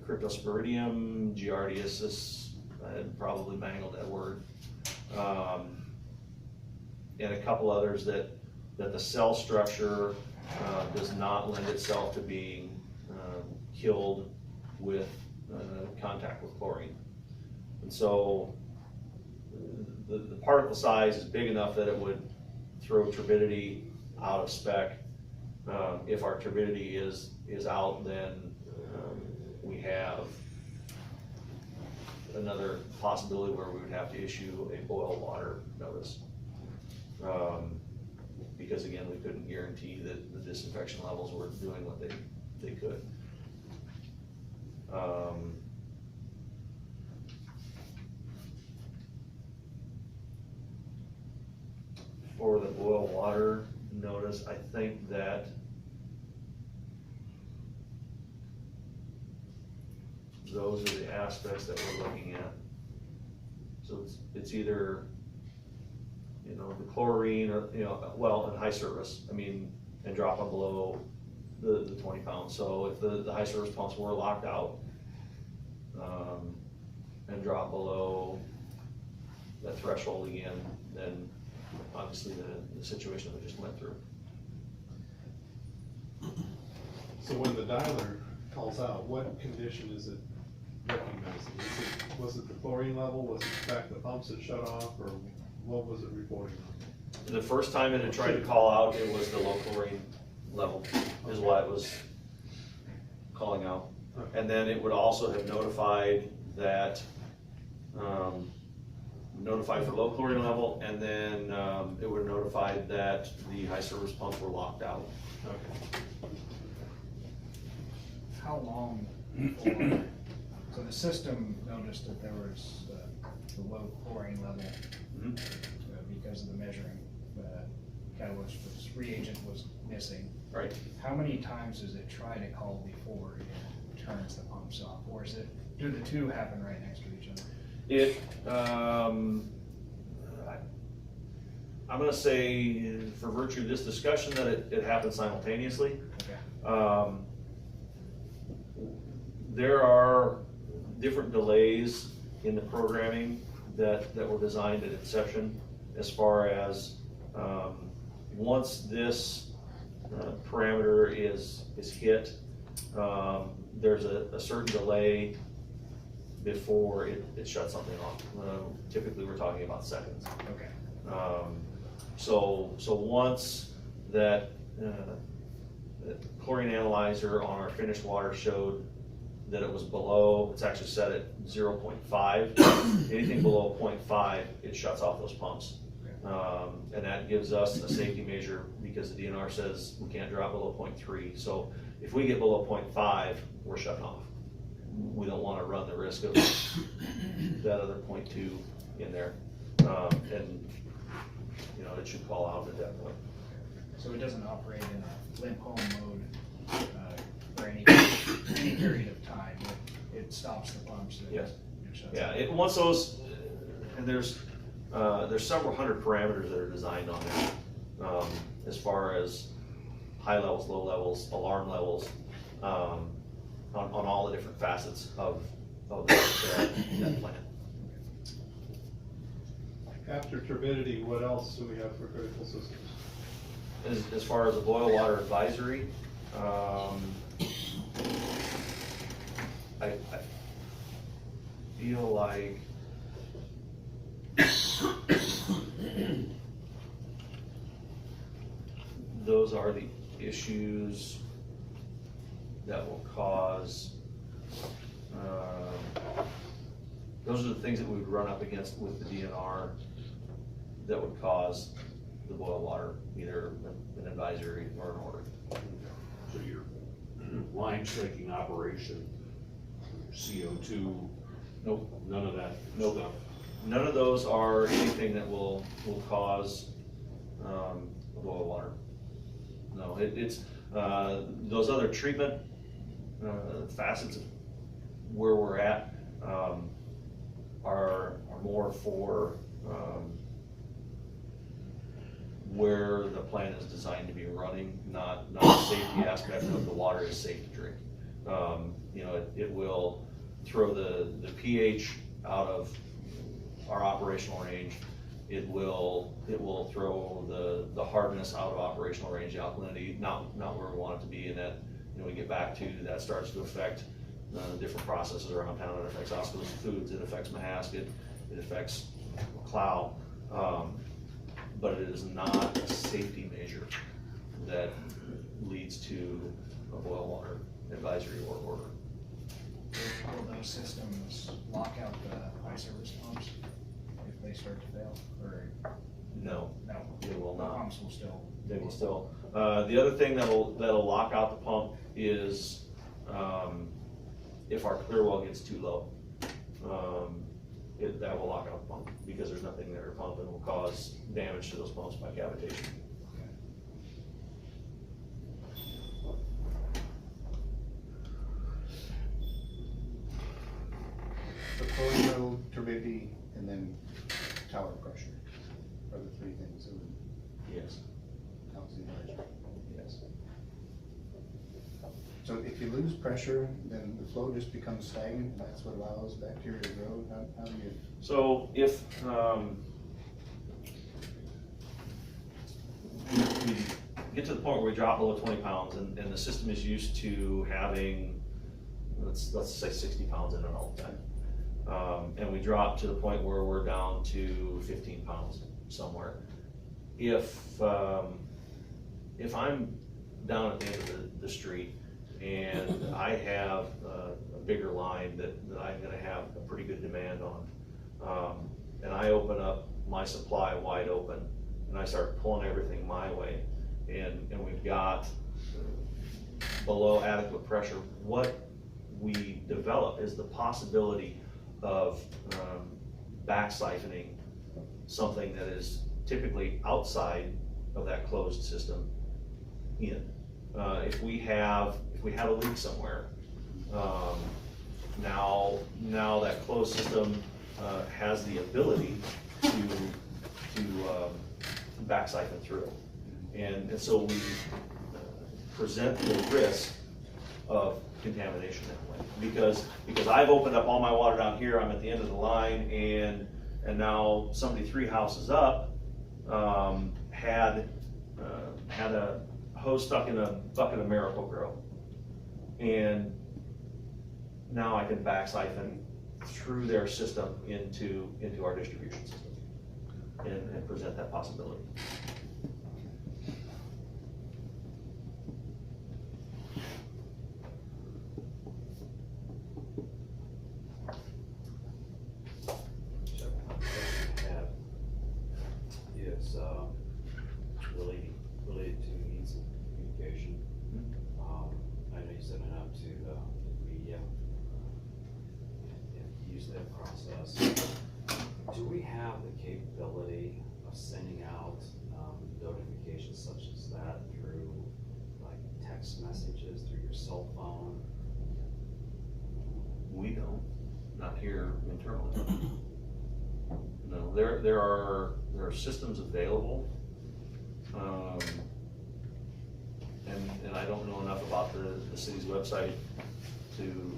Speaker 2: Cryptosporidium, giardiasis, I had probably mangled that word, and a couple others that the cell structure does not lend itself to being killed with contact with chlorine. And so the particle size is big enough that it would throw turbidity out of spec. If our turbidity is out, then we have another possibility where we would have to issue a boil water notice. Because because again, we couldn't guarantee that the disinfection levels were doing what they could. For the boil water notice, I think that those are the aspects that we're looking at. So it's either, you know, the chlorine or, you know, well, and high service, I mean, and drop them below the 20 pounds. So if the high service pumps were locked out, and drop below that threshold again, then obviously the situation that we just went through.
Speaker 4: So when the dialer calls out, what condition is it recognizing? Was it the chlorine level? Was it the fact the pumps had shut off, or what was it reporting on?
Speaker 2: The first time it had tried to call out, it was the low chlorine level is what it was calling out. And then it would also have notified that, notified for low chlorine level, and then it would have notified that the high service pumps were locked out.
Speaker 4: Okay.
Speaker 7: How long before, so the system noticed that there was the low chlorine level because of the measuring, catalyst reagent was missing.
Speaker 2: Right.
Speaker 7: How many times does it try to call before it turns the pumps off, or do the two happen right next to each other?
Speaker 2: It, I'm gonna say, for virtue of this discussion, that it happened simultaneously.
Speaker 7: Okay.
Speaker 2: There are different delays in the programming that were designed at inception, as far as once this parameter is hit, there's a certain delay before it shuts something off. Typically, we're talking about seconds.
Speaker 7: Okay.
Speaker 2: So once that chlorine analyzer on our finished water showed that it was below, it's actually set at 0.5. Anything below 0.5, it shuts off those pumps. And that gives us a safety measure, because the DNR says we can't drop below 0.3. So if we get below 0.5, we're shutting off. We don't want to run the risk of that other 0.2 in there. And, you know, it should call out at that point.
Speaker 7: So it doesn't operate in a limp home mode for any period of time. It stops the pumps.
Speaker 2: Yes.
Speaker 7: It shuts
Speaker 2: Yeah,
Speaker 7: off.
Speaker 2: once those, and there's several hundred parameters that are designed on there, as far as high levels, low levels, alarm levels, on all the different facets of that plan.
Speaker 4: After turbidity, what else do we have for critical systems?
Speaker 2: As far as the boil water advisory, I feel like those are the issues that will cause, those are the things that we would run up against with the DNR that would cause the boil water, either an advisory or an order.
Speaker 1: So your line shaking operation, CO2,
Speaker 2: Nope.
Speaker 1: none of that
Speaker 2: Nope.
Speaker 1: stuff.
Speaker 2: None of those are anything that will cause boil water. No, it's those other treatment facets of where we're at are more for where the plant is designed to be running, not the safety aspect of the water is safe to drink. You know, it will throw the pH out of our operational range. It will throw the hardness out of operational range, the alkalinity, not where we want it to be, and that, you know, we get back to that starts to affect different processes around town. It affects Oskaloosa Foods, it affects Mahaska, it affects Clow, but it is not a safety measure that leads to a boil water advisory or order.
Speaker 7: Will those systems lock out the high service pumps if they start to fail, or
Speaker 2: No,
Speaker 7: No,
Speaker 2: they will
Speaker 7: the
Speaker 2: not.
Speaker 7: pumps will still.
Speaker 2: They will still. The other thing that'll lock out the pump is, if our clear well gets too low. That will lock out the pump, because there's nothing there to pump, and will cause damage to those pumps by cavitation.
Speaker 8: The chlorine level, turbidity, and then tower pressure are the three things that would
Speaker 2: Yes,
Speaker 8: cause the enlargement.
Speaker 2: yes.
Speaker 8: So if you lose pressure, then the flow just becomes stagnant, and that's what allows bacteria to grow. How do you?
Speaker 2: So if, we get to the point where we drop below 20 pounds, and the system is used to having, let's say 60 pounds in it all the time. And we drop to the point where we're down to 15 pounds somewhere. If I'm down at the end of the street and I have a bigger line that I'm gonna have a pretty good demand on, and I open up my supply wide open, and I start pulling everything my way, and we've got below adequate pressure, what we develop is the possibility of back siphoning something that is typically outside of that closed system in. If we have a leak somewhere, now that closed system has the ability to back siphon through. And so we present the risk of contamination that way. Because I've opened up all my water down here, I'm at the end of the line, and now somebody 3 houses up had a hose stuck in a bucket of Miracle-Gro. And now I can back siphon through their system into our distribution system and present that possibility.
Speaker 5: So one question I have is related to means of communication. I know you sent it out to the media and use that process. Do we have the capability of sending out notifications such as that through like text messages, through your cell phone?
Speaker 2: We don't, not here internally. No, there are systems available. And I don't know enough about the city's website to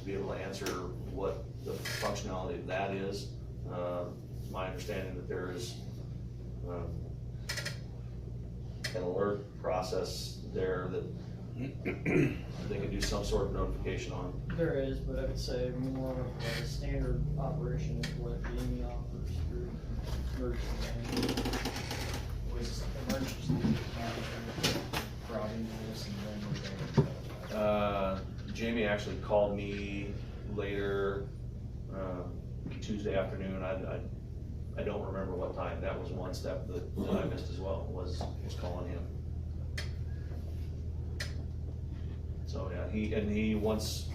Speaker 2: be able to answer what the functionality of that is. It's my understanding that there is an alert process there that they can do some sort of notification on.
Speaker 9: There is, but I would say more of a standard operation is what Jamie offers through emergency management. Was emergency management, frauding this, and then
Speaker 2: Jamie actually called me later Tuesday afternoon. I don't remember what time. That was one step that I missed as well, was calling him. So yeah, he once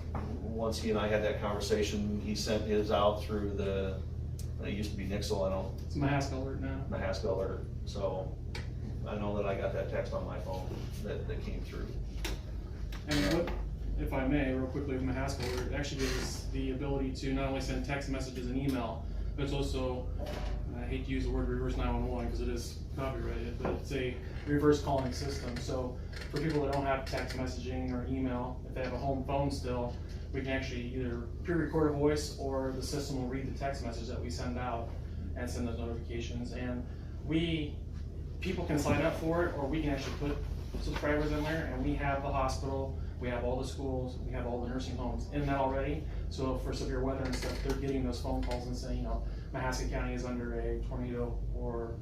Speaker 2: he and I had that conversation, he sent his out through it used to be Nixle, I don't.
Speaker 10: It's Mahaska alert now.
Speaker 2: Mahaska alert. So I know that I got that text on my phone that came through.
Speaker 10: And what, if I may, real quickly with Mahaska alert, it actually gives us the ability to not only send text messages and email, but it's also, I hate to use the word reverse 911 because it is copyrighted, but it's a reverse calling system. So for people that don't have text messaging or email, if they have a home phone still, we can actually either pre-record a voice or the system will read the text message that we send out and send those notifications. And people can sign up for it, or we can actually put subscribers in there, and we have the hospital, we have all the schools, we have all the nursing homes in that already. So for severe weather and stuff, they're getting those phone calls and saying, Mahaska County is under a tornado, or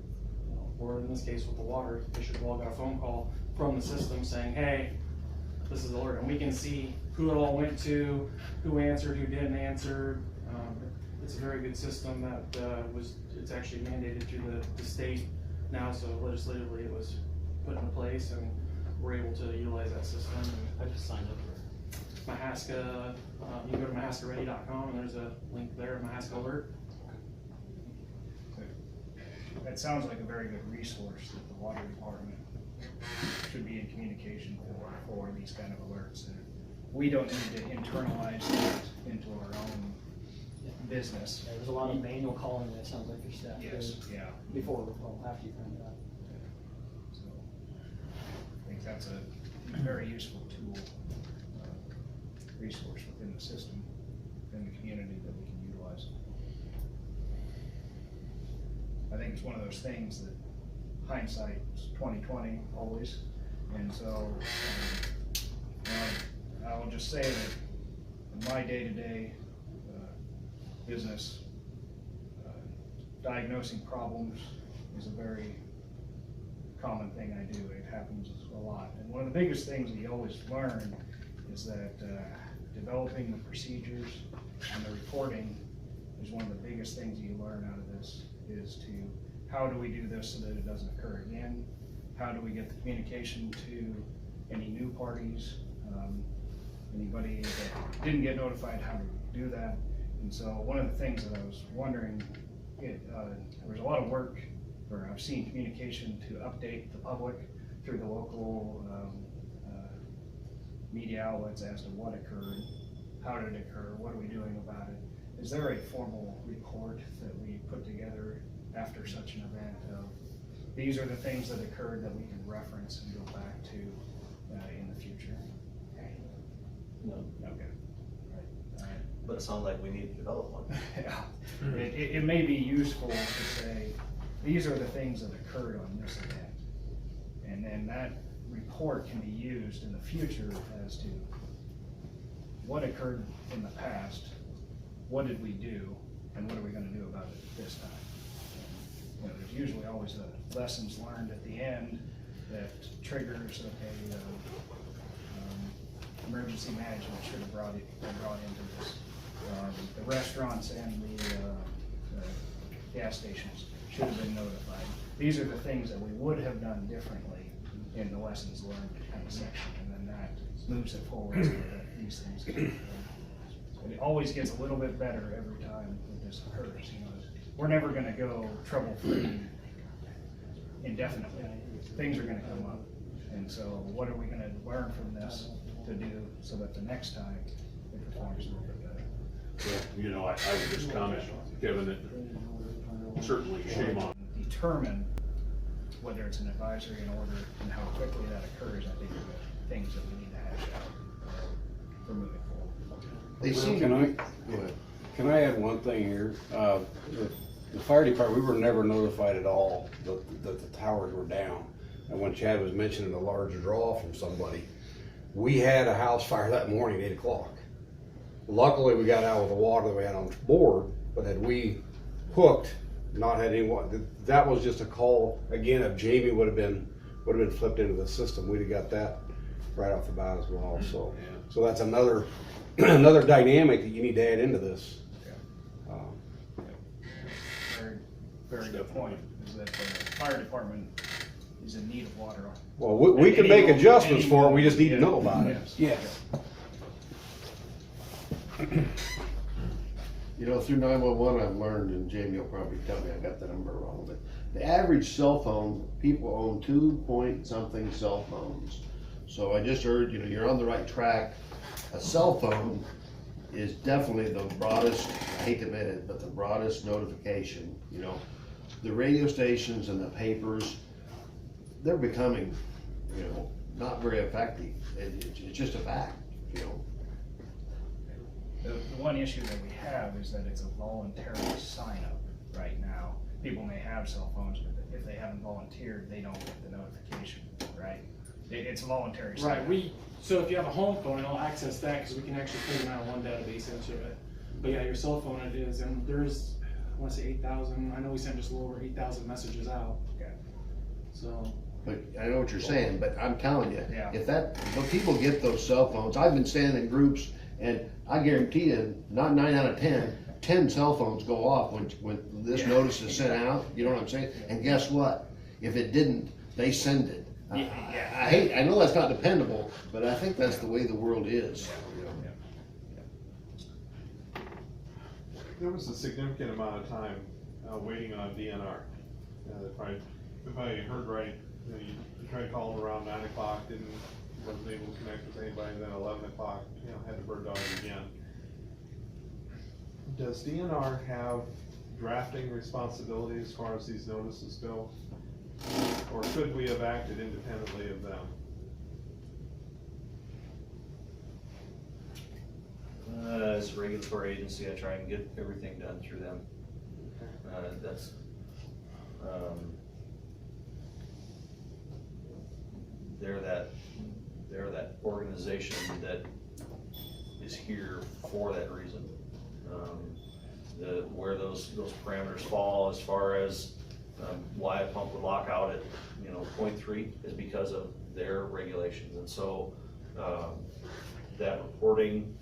Speaker 10: in this case with the water, they should have all got a phone call from the system saying, hey, this is alert, and we can see who it all went to, who answered, who didn't answer. it's a very good system that it's actually mandated through the state now, so legislatively it was put into place and we're able to utilize that system.
Speaker 9: I just signed up for it.
Speaker 10: Mahaska, you can go to mahaskaready.com and there's a link there, Mahaska Alert.
Speaker 7: That sounds like a very good resource that the water department should be in communication for these kind of alerts. And we don't need to internalize that into our own business.
Speaker 9: Yeah, there's a lot of manual calling that sounds like your staff
Speaker 7: Yes,
Speaker 9: did
Speaker 7: yeah.
Speaker 9: before, well, after you found out.
Speaker 7: So I think that's a very useful tool, resource within the system, in the community that we can utilize. I think it's one of those things that hindsight's 20/20 always, and so I will just say that in my day-to-day business, diagnosing problems is a very common thing I do. It happens a lot, and one of the biggest things that you always learn is that developing the procedures and the reporting is one of the biggest things you learn out of this, is to how do we do this so that it doesn't occur again? How do we get the communication to any new parties? Anybody that didn't get notified, how to do that? And so one of the things that I was wondering, there was a lot of work, or I've seen communication to update the public through the local media outlets as to what occurred, how did it occur, what are we doing about it? Is there a formal report that we put together after such an event of, these are the things that occurred that we can reference and go back to in the future?
Speaker 9: No.
Speaker 7: Okay. Right.
Speaker 2: But it sounds like we need to develop one.
Speaker 7: Yeah. It may be useful to say, these are the things that occurred on this event. And then that report can be used in the future as to what occurred in the past, what did we do, and what are we gonna do about it this time? You know, there's usually always the lessons learned at the end that triggers, okay, emergency management should have been brought into this. The restaurants and the gas stations should have been notified. These are the things that we would have done differently in the lessons learned kind of section, and then that moves it forward so that these things can, it always gets a little bit better every time that this occurs. You know, we're never going to go trouble-free indefinitely. Things are going to come up, and so what are we going to learn from this to do so that the next time it performs a little bit better?
Speaker 1: You know, I would just comment, Kevin, that certainly shame on.
Speaker 7: Determine whether it's an advisory, an order, and how quickly that occurs. I think are the things that we need to hash out for moving forward.
Speaker 6: They seem
Speaker 11: Can I,
Speaker 6: Go ahead.
Speaker 11: can I add one thing here? The fire department, we were never notified at all that the towers were down. And when Chad was mentioning a large draw from somebody, we had a house fire that morning at 8 o'clock. Luckily, we got out with the water that we had on board, but had we hooked, not had anyone, that was just a call, again, if Jamie would have been flipped into the system, we'd have got that right off the bat as well, so.
Speaker 1: Yeah.
Speaker 11: So that's another, another dynamic that you need to add into this.
Speaker 7: Very, very good point, is that the fire department is in need of water.
Speaker 11: Well, we can make adjustments for it, we just need to know about it.
Speaker 7: Yes.
Speaker 6: You know, through 911, I've learned, and Jamie will probably tell me I got the number wrong, but the average cell phone, people own 2-point-something cell phones. So I just heard, you know, you're on the right track. A cell phone is definitely the broadest, I hate to admit it, but the broadest notification, you know. The radio stations and the papers, they're becoming, you know, not very effective. It's just a fact, you know.
Speaker 7: The one issue that we have is that it's a voluntary sign up right now. People may have cell phones, but if they haven't volunteered, they don't get the notification, right? It's a voluntary sign up.
Speaker 10: Right, so if you have a home phone, it'll access that because we can actually put it on one database into it. But yeah, your cell phone it is, and there's, I wanna say 8,000, I know we sent just a little over 8,000 messages out.
Speaker 7: Okay.
Speaker 10: So.
Speaker 6: But I know what you're saying, but I'm telling you,
Speaker 7: Yeah.
Speaker 6: when people get those cell phones, I've been standing in groups, and I guarantee you, not 9 out of 10, 10 cell phones go off when this notice is sent out, you know what I'm saying? And guess what? If it didn't, they send it. I know that's not dependable, but I think that's the way the world is.
Speaker 4: There was a significant amount of time, waiting on DNR. If I heard right, you tried calling around 9 o'clock, wasn't able to connect with anybody, then 11 o'clock, had to bird dog again. Does DNR have drafting responsibility as far as these notices go? Or could we have acted independently of them?
Speaker 2: As a regulatory agency, I try and get everything done through them. That's, they're that organization that is here for that reason. Where those parameters fall as far as why a pump would lock out at 0.3 is because of their regulations, and so that reporting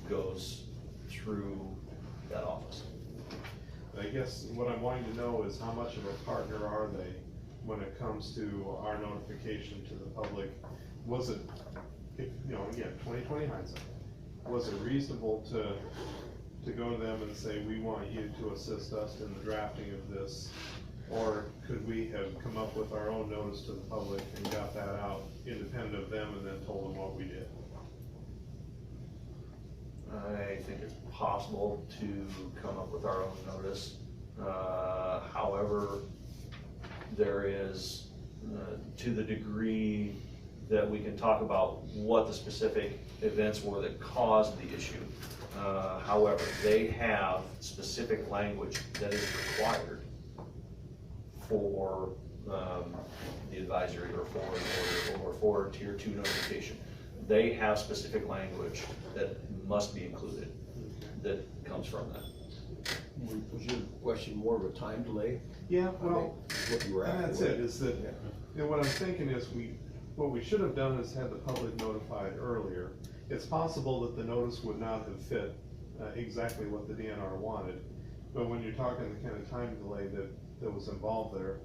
Speaker 2: goes through that office.
Speaker 4: I guess what I'm wanting to know is how much of a partner are they when it comes to our notification to the public? Was it, again, 20/20 hindsight, was it reasonable to go to them and say, we want you to assist us in the drafting of this? Or could we have come up with our own notice to the public and got that out independent of them and then told them what we did?
Speaker 2: I think it's possible to come up with our own notice. However, there is, to the degree that we can talk about what the specific events were that caused the issue. However, they have specific language that is required for the advisory or for tier 2 notification. They have specific language that must be included that comes from that.
Speaker 12: Was your question more of a time delay?
Speaker 4: Yeah, well,
Speaker 12: What you were
Speaker 4: and that's
Speaker 12: after?
Speaker 4: it, is that, what I'm thinking is what we should have done is had the public notified earlier. It's possible that the notice would not have fit exactly what the DNR wanted, but when you're talking the kind of time delay that was involved there,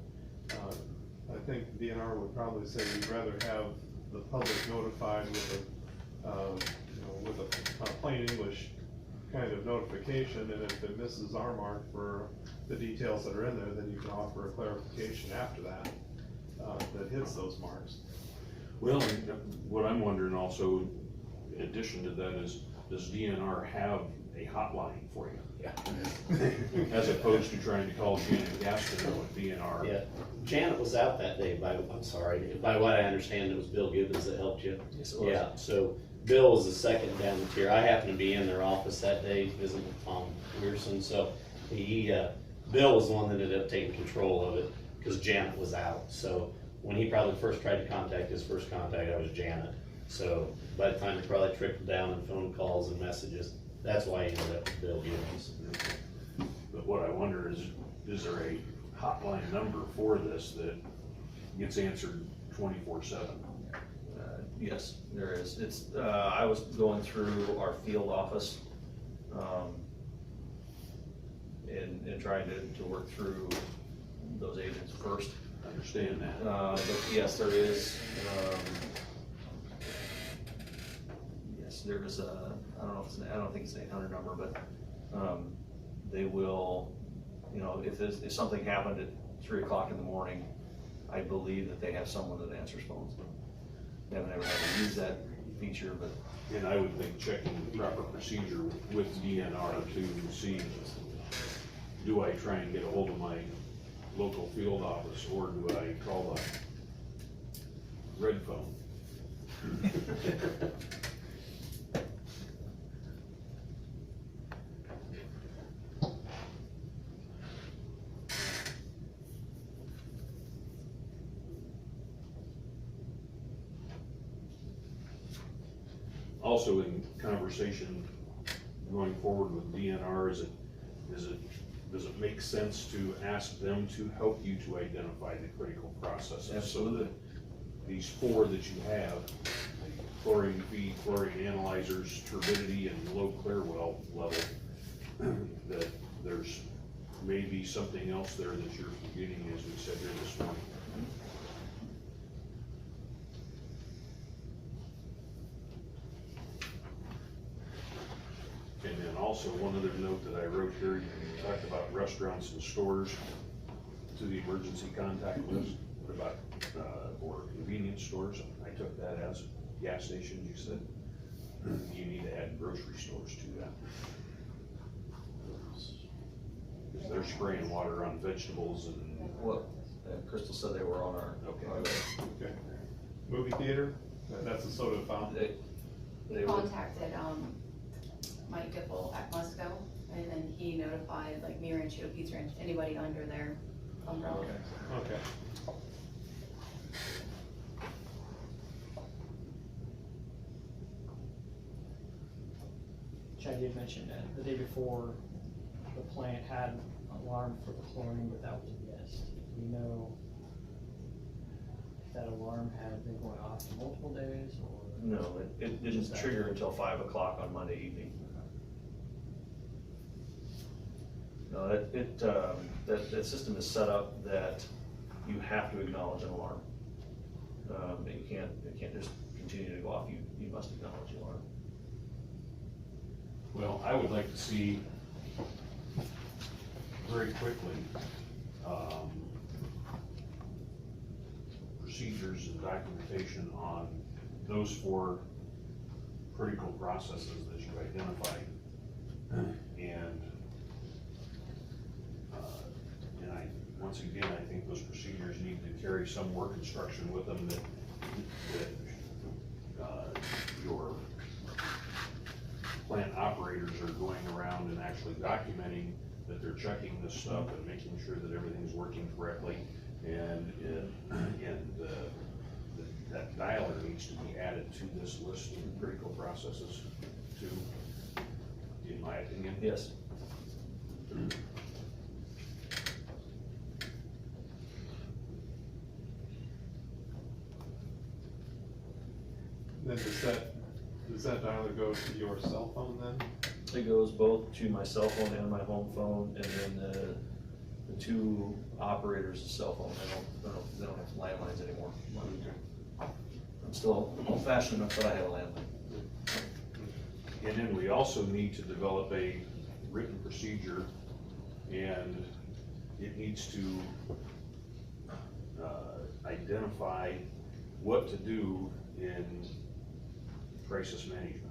Speaker 4: I think the DNR would probably say we'd rather have the public notified with a plain English kind of notification, and if it misses our mark for the details that are in there, then you can offer a clarification after that that hits those marks.
Speaker 1: Well, what I'm wondering also, in addition to that, is does DNR have a hotline for you?
Speaker 3: Yeah.
Speaker 1: As opposed to trying to call Janet Gastineau at DNR.
Speaker 3: Yeah, Janet was out that day, I'm sorry, by what I understand, it was Bill Gibbons that helped you.
Speaker 2: Yes, it was.
Speaker 3: Yeah, so Bill was the second down the tier. I happened to be in their office that day visiting with Tom Weirson, so Bill was the one that ended up taking control of it, because Janet was out. So when he probably first tried to contact, his first contact, I was Janet. So by the time it probably trickled down in phone calls and messages, that's why he ended up with Bill Gibbons.
Speaker 1: But what I wonder is there a hotline number for this that gets answered 24/7?
Speaker 2: Yes, there is. It's, I was going through our field office, and trying to work through those agents first.
Speaker 1: I understand that.
Speaker 2: But yes, there is, yes, there is a, I don't think it's an 800 number, but, they will, if something happened at 3 o'clock in the morning, I believe that they have someone that answers phones. They haven't ever had to use that feature, but.
Speaker 1: And I would think checking the proper procedure with DNR to see, do I try and get a hold of my local field office, or do I call a red phone? Also, in conversation going forward with DNR, does it make sense to ask them to help you to identify the critical processes?
Speaker 2: Absolutely.
Speaker 1: So that these 4 that you have, chlorine feed, chlorine analyzers, turbidity, and low clear well level, that there's maybe something else there that you're forgetting, as we said here this morning. And then also one other note that I wrote here, you talked about restaurants and stores to the emergency contact list. What about, or convenience stores? I took that as gas stations, you said. You need to add grocery stores to that. Because they're spraying water on vegetables and.
Speaker 2: What, Crystal said they were on our.
Speaker 1: Okay.
Speaker 4: Okay. Movie theater, that's a soda fountain.
Speaker 2: They were,
Speaker 13: Contacted, Mike Dipple at Musco, and then he notified like Me Rancho, Pizza Ranch, anybody under their umbrella.
Speaker 4: Okay.
Speaker 9: Chad did mention that the day before, the plant had an alarm for the chlorine, but that was missed. Do we know if that alarm had been going off for multiple days, or?
Speaker 2: no, it didn't trigger until 5 o'clock on Monday evening. No, that system is set up that you have to acknowledge an alarm. It can't just continue to go off, you must acknowledge the alarm.
Speaker 1: Well, I would like to see very quickly, procedures and documentation on those 4 critical processes that you've identified. Once again, I think those procedures need to carry some work instruction with them that your plant operators are going around and actually documenting that they're checking this stuff and making sure that everything's working correctly. And that dialer needs to be added to this list of critical processes too, in my opinion.
Speaker 2: Yes.
Speaker 4: Then does that dialer go to your cell phone then?
Speaker 2: It goes both to my cell phone and my home phone, and then the 2 operators' cell phone. They don't have landlines anymore. I'm still old fashioned enough that I have a landline.
Speaker 1: And then we also need to develop a written procedure, and it needs to identify what to do in crisis management.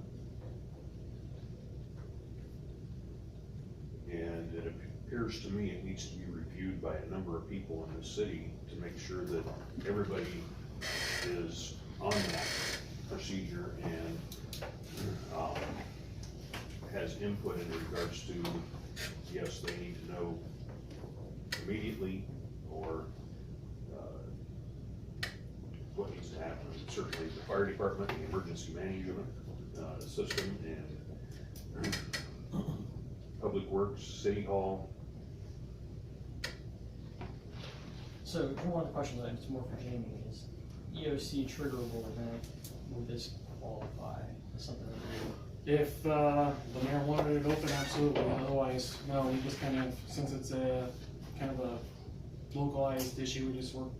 Speaker 1: And it appears to me it needs to be reviewed by a number of people in the city to make sure that everybody is on that procedure and has input in regards to, yes, they need to know immediately, or what needs to happen. Certainly the fire department, the emergency management system, and public works, city hall.
Speaker 9: So one of the questions that is more for Jamie is, EOC triggerable event, would this qualify as something that we?
Speaker 10: If the mayor wanted it open, absolutely, otherwise, no, we just kind of, since it's a kind of a localized issue, we just work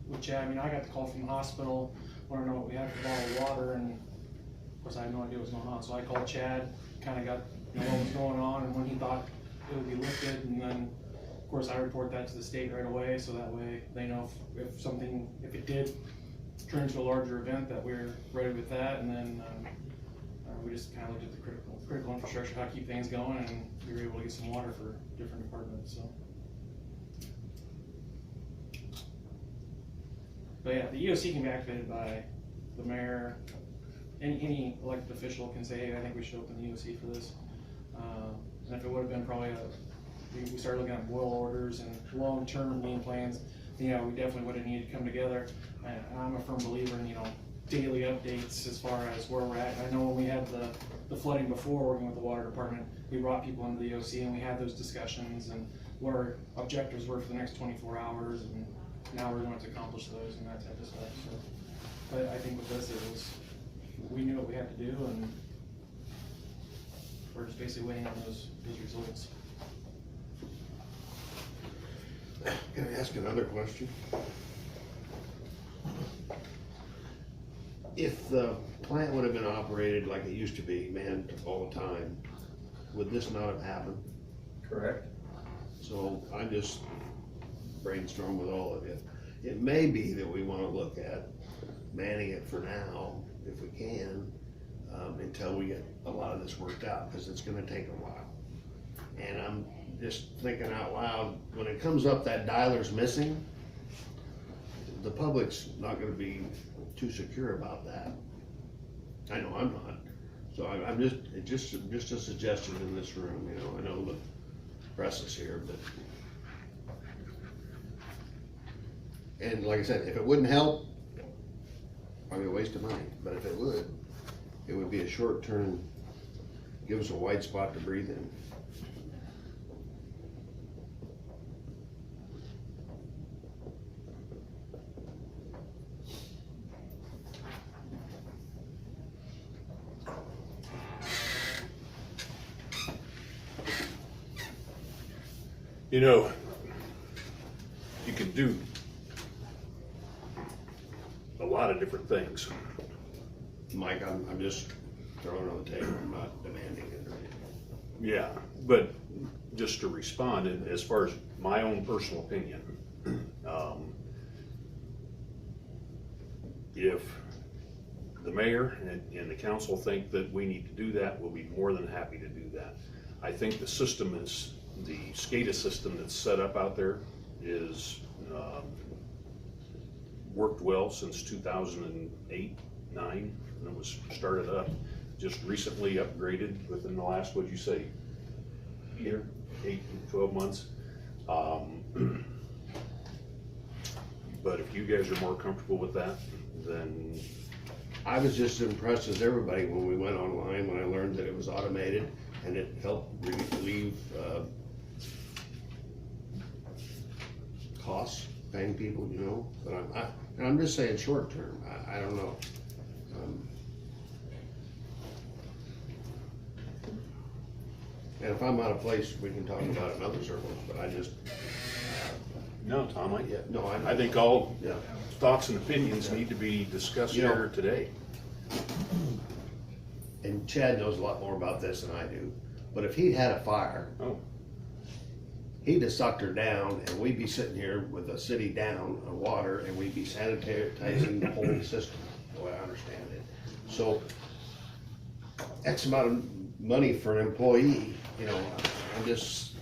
Speaker 10: with Chad. I mean, I got the call from the hospital, wanted to know what we had for bottled water, and of course I had no idea what was going on, so I called Chad, kind of got, what was going on and when he thought it would be lifted, and then of course I report that to the state right away, so that way they know if it did turn into a larger event, that we're ready with that. And then we just kind of looked at the critical infrastructure, how to keep things going, and we were able to get some water for different departments, so. But yeah, the EOC can be activated by the mayor. Any elected official can say, hey, I think we should open the EOC for this. And if it would have been probably we started looking at boil orders and long-term game plans, we definitely would have needed to come together. And I'm a firm believer in, daily updates as far as where we're at. I know when we had the flooding before, working with the water department, we brought people into the EOC and we had those discussions and what our objectives were for the next 24 hours. And now we're going to accomplish those and that type of stuff. So, but I think with this, we knew what we had to do, and we're just basically waiting on those results.
Speaker 6: Can I ask another question? If the plant would have been operated like it used to be, manned all the time, would this not have happened?
Speaker 2: Correct.
Speaker 6: So I just brainstorm with all of you. It may be that we wanna look at manning it for now, if we can, until we get a lot of this worked out, because it's gonna take a while. And I'm just thinking out loud, when it comes up that dialer's missing, the public's not gonna be too secure about that. I know I'm not. So I'm just a suggestion in this room, you know, I know the press is here, but. And like I said, if it wouldn't help, probably a waste of money, but if it would be a short term, give us a wide spot to breathe in.
Speaker 1: You know, you can do a lot of different things.
Speaker 6: Mike, I'm just throwing it on the table, I'm not demanding it or anything.
Speaker 1: Yeah, but just to respond, and as far as my own personal opinion, if the mayor and the council think that we need to do that, we'll be more than happy to do that. I think the system is, the SCADA system that's set up out there is, worked well since 2008, 9, when it was started up. Just recently upgraded within the last, what'd you say, year, 8 to 12 months. But if you guys are more comfortable with that, then
Speaker 6: I was just as impressed as everybody when we went online, when I learned that it was automated and it helped relieve costs, paying people, you know, but I'm just saying short term, I don't know. And if I'm out of place, we can talk about it in other circles, but I just,
Speaker 1: no, Tom,
Speaker 6: yeah, no,
Speaker 1: I think all
Speaker 6: yeah.
Speaker 1: thoughts and opinions need to be discussed
Speaker 6: You know-
Speaker 1: here today.
Speaker 6: And Chad knows a lot more about this than I do, but if he'd had a fire,
Speaker 1: Oh.
Speaker 6: he'd have sucked her down, and we'd be sitting here with the city down on water, and we'd be sanitizing the whole system, the way I understand it. So, X amount of money for an employee, you know, I'm just,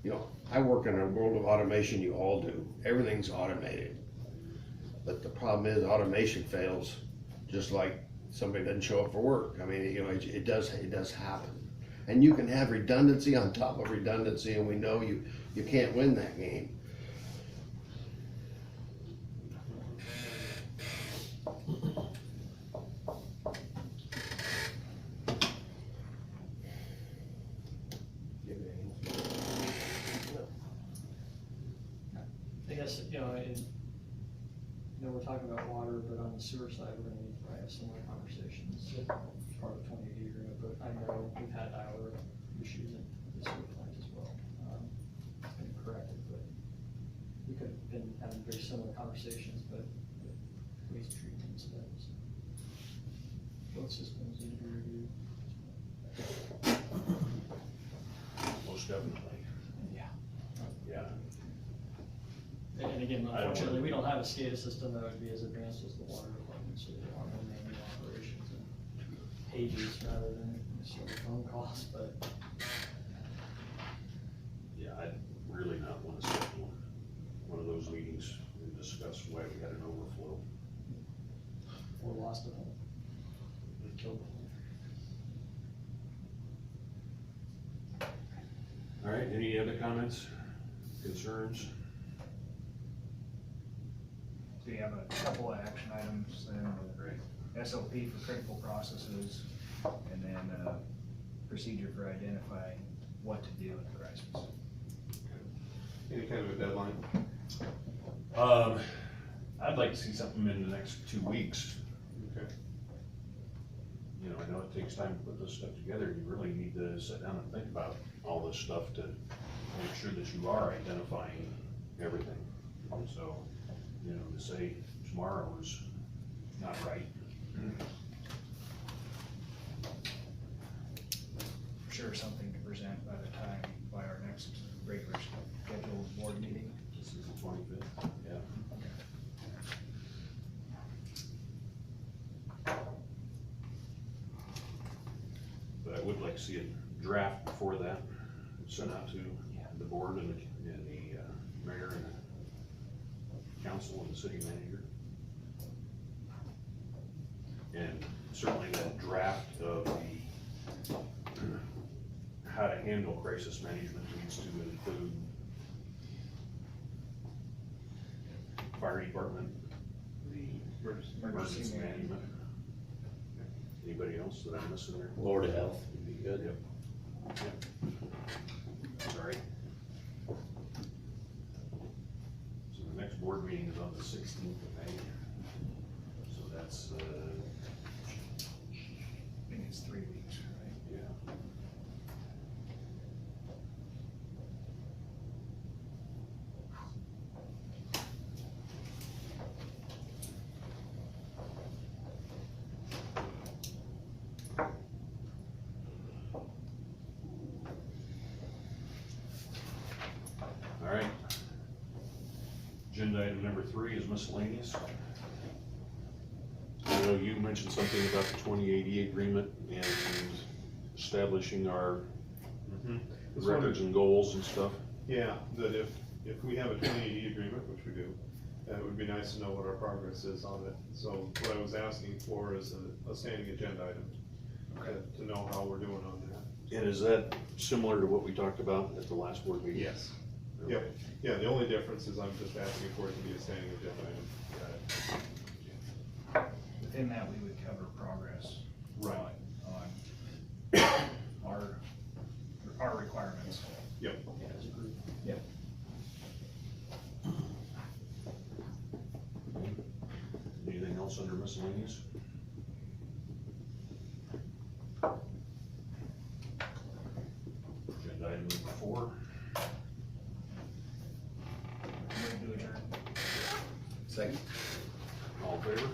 Speaker 6: you know, I work in a world of automation, you all do, everything's automated. But the problem is automation fails, just like somebody doesn't show up for work. I mean, you know, it does happen. And you can have redundancy on top of redundancy, and we know you can't win that game.
Speaker 9: I guess, you know, we're talking about water, but on the sewer side, we're gonna need to probably have similar conversations. It's part of the 2080 agreement, but I know we've had dialer issues in the sewer plant as well. It's been corrected, but we could have been having very similar conversations, but with waste treatment instead. So both systems need to be reviewed.
Speaker 1: Most definitely.
Speaker 9: Yeah.
Speaker 1: Yeah.
Speaker 9: And again,
Speaker 1: I don't
Speaker 9: unfortunately,
Speaker 1: wanna-
Speaker 9: we don't have a SCADA system that would be as advanced as the water department, so there are more manual operations and pages rather than sort of phone calls, but
Speaker 1: Yeah, I'd really not wanna sit in one of those meetings and discuss why we had an overflow.
Speaker 9: or lost a home. Killed a home.
Speaker 1: All right, any other comments, concerns?
Speaker 7: So you have a couple of action items, then SOP for critical processes, and then procedure for identifying what to do in a crisis.
Speaker 4: Any kind of a deadline?
Speaker 1: I'd like to see something in the next 2 weeks.
Speaker 4: Okay.
Speaker 1: you know, I know it takes time to put this stuff together, you really need to sit down and think about all this stuff to make sure that you are identifying everything. So, you know, to say tomorrow is not right.
Speaker 7: For sure something to present by the time, by our next regular scheduled board meeting.
Speaker 1: This is the 25th, yeah. But I would like to see a draft before that, sent out to the board and the mayor and the council and the city manager. And certainly that draft of the, how to handle crisis management needs to include fire department, the emergency management. Anybody else that I'm missing there?
Speaker 3: Lord of Health would be good.
Speaker 1: Yep. Sorry. So the next board meeting is on the 16th of May. So that's,
Speaker 7: I think it's 3 weeks, right?
Speaker 1: yeah. All right. Agenda item number 3 is miscellaneous. I know you mentioned something about the 2080 agreement and establishing our records and goals and stuff.
Speaker 4: Yeah, that if we have a 2080 agreement, which we do, it would be nice to know what our progress is on it. So what I was asking for is a standing agenda item, to know how we're doing on that.
Speaker 1: And is that similar to what we talked about at the last board meeting?
Speaker 4: Yes.
Speaker 1: Okay.
Speaker 4: Yep, yeah, the only difference is I'm just asking for it to be a standing agenda item.
Speaker 7: Within that, we would cover progress.
Speaker 4: Right.
Speaker 7: On our requirements.
Speaker 4: Yep.
Speaker 7: Yep.
Speaker 1: Anything else under miscellaneous? Agenda item number 4.
Speaker 7: Move to adjourn.
Speaker 8: Second.
Speaker 1: All in favor?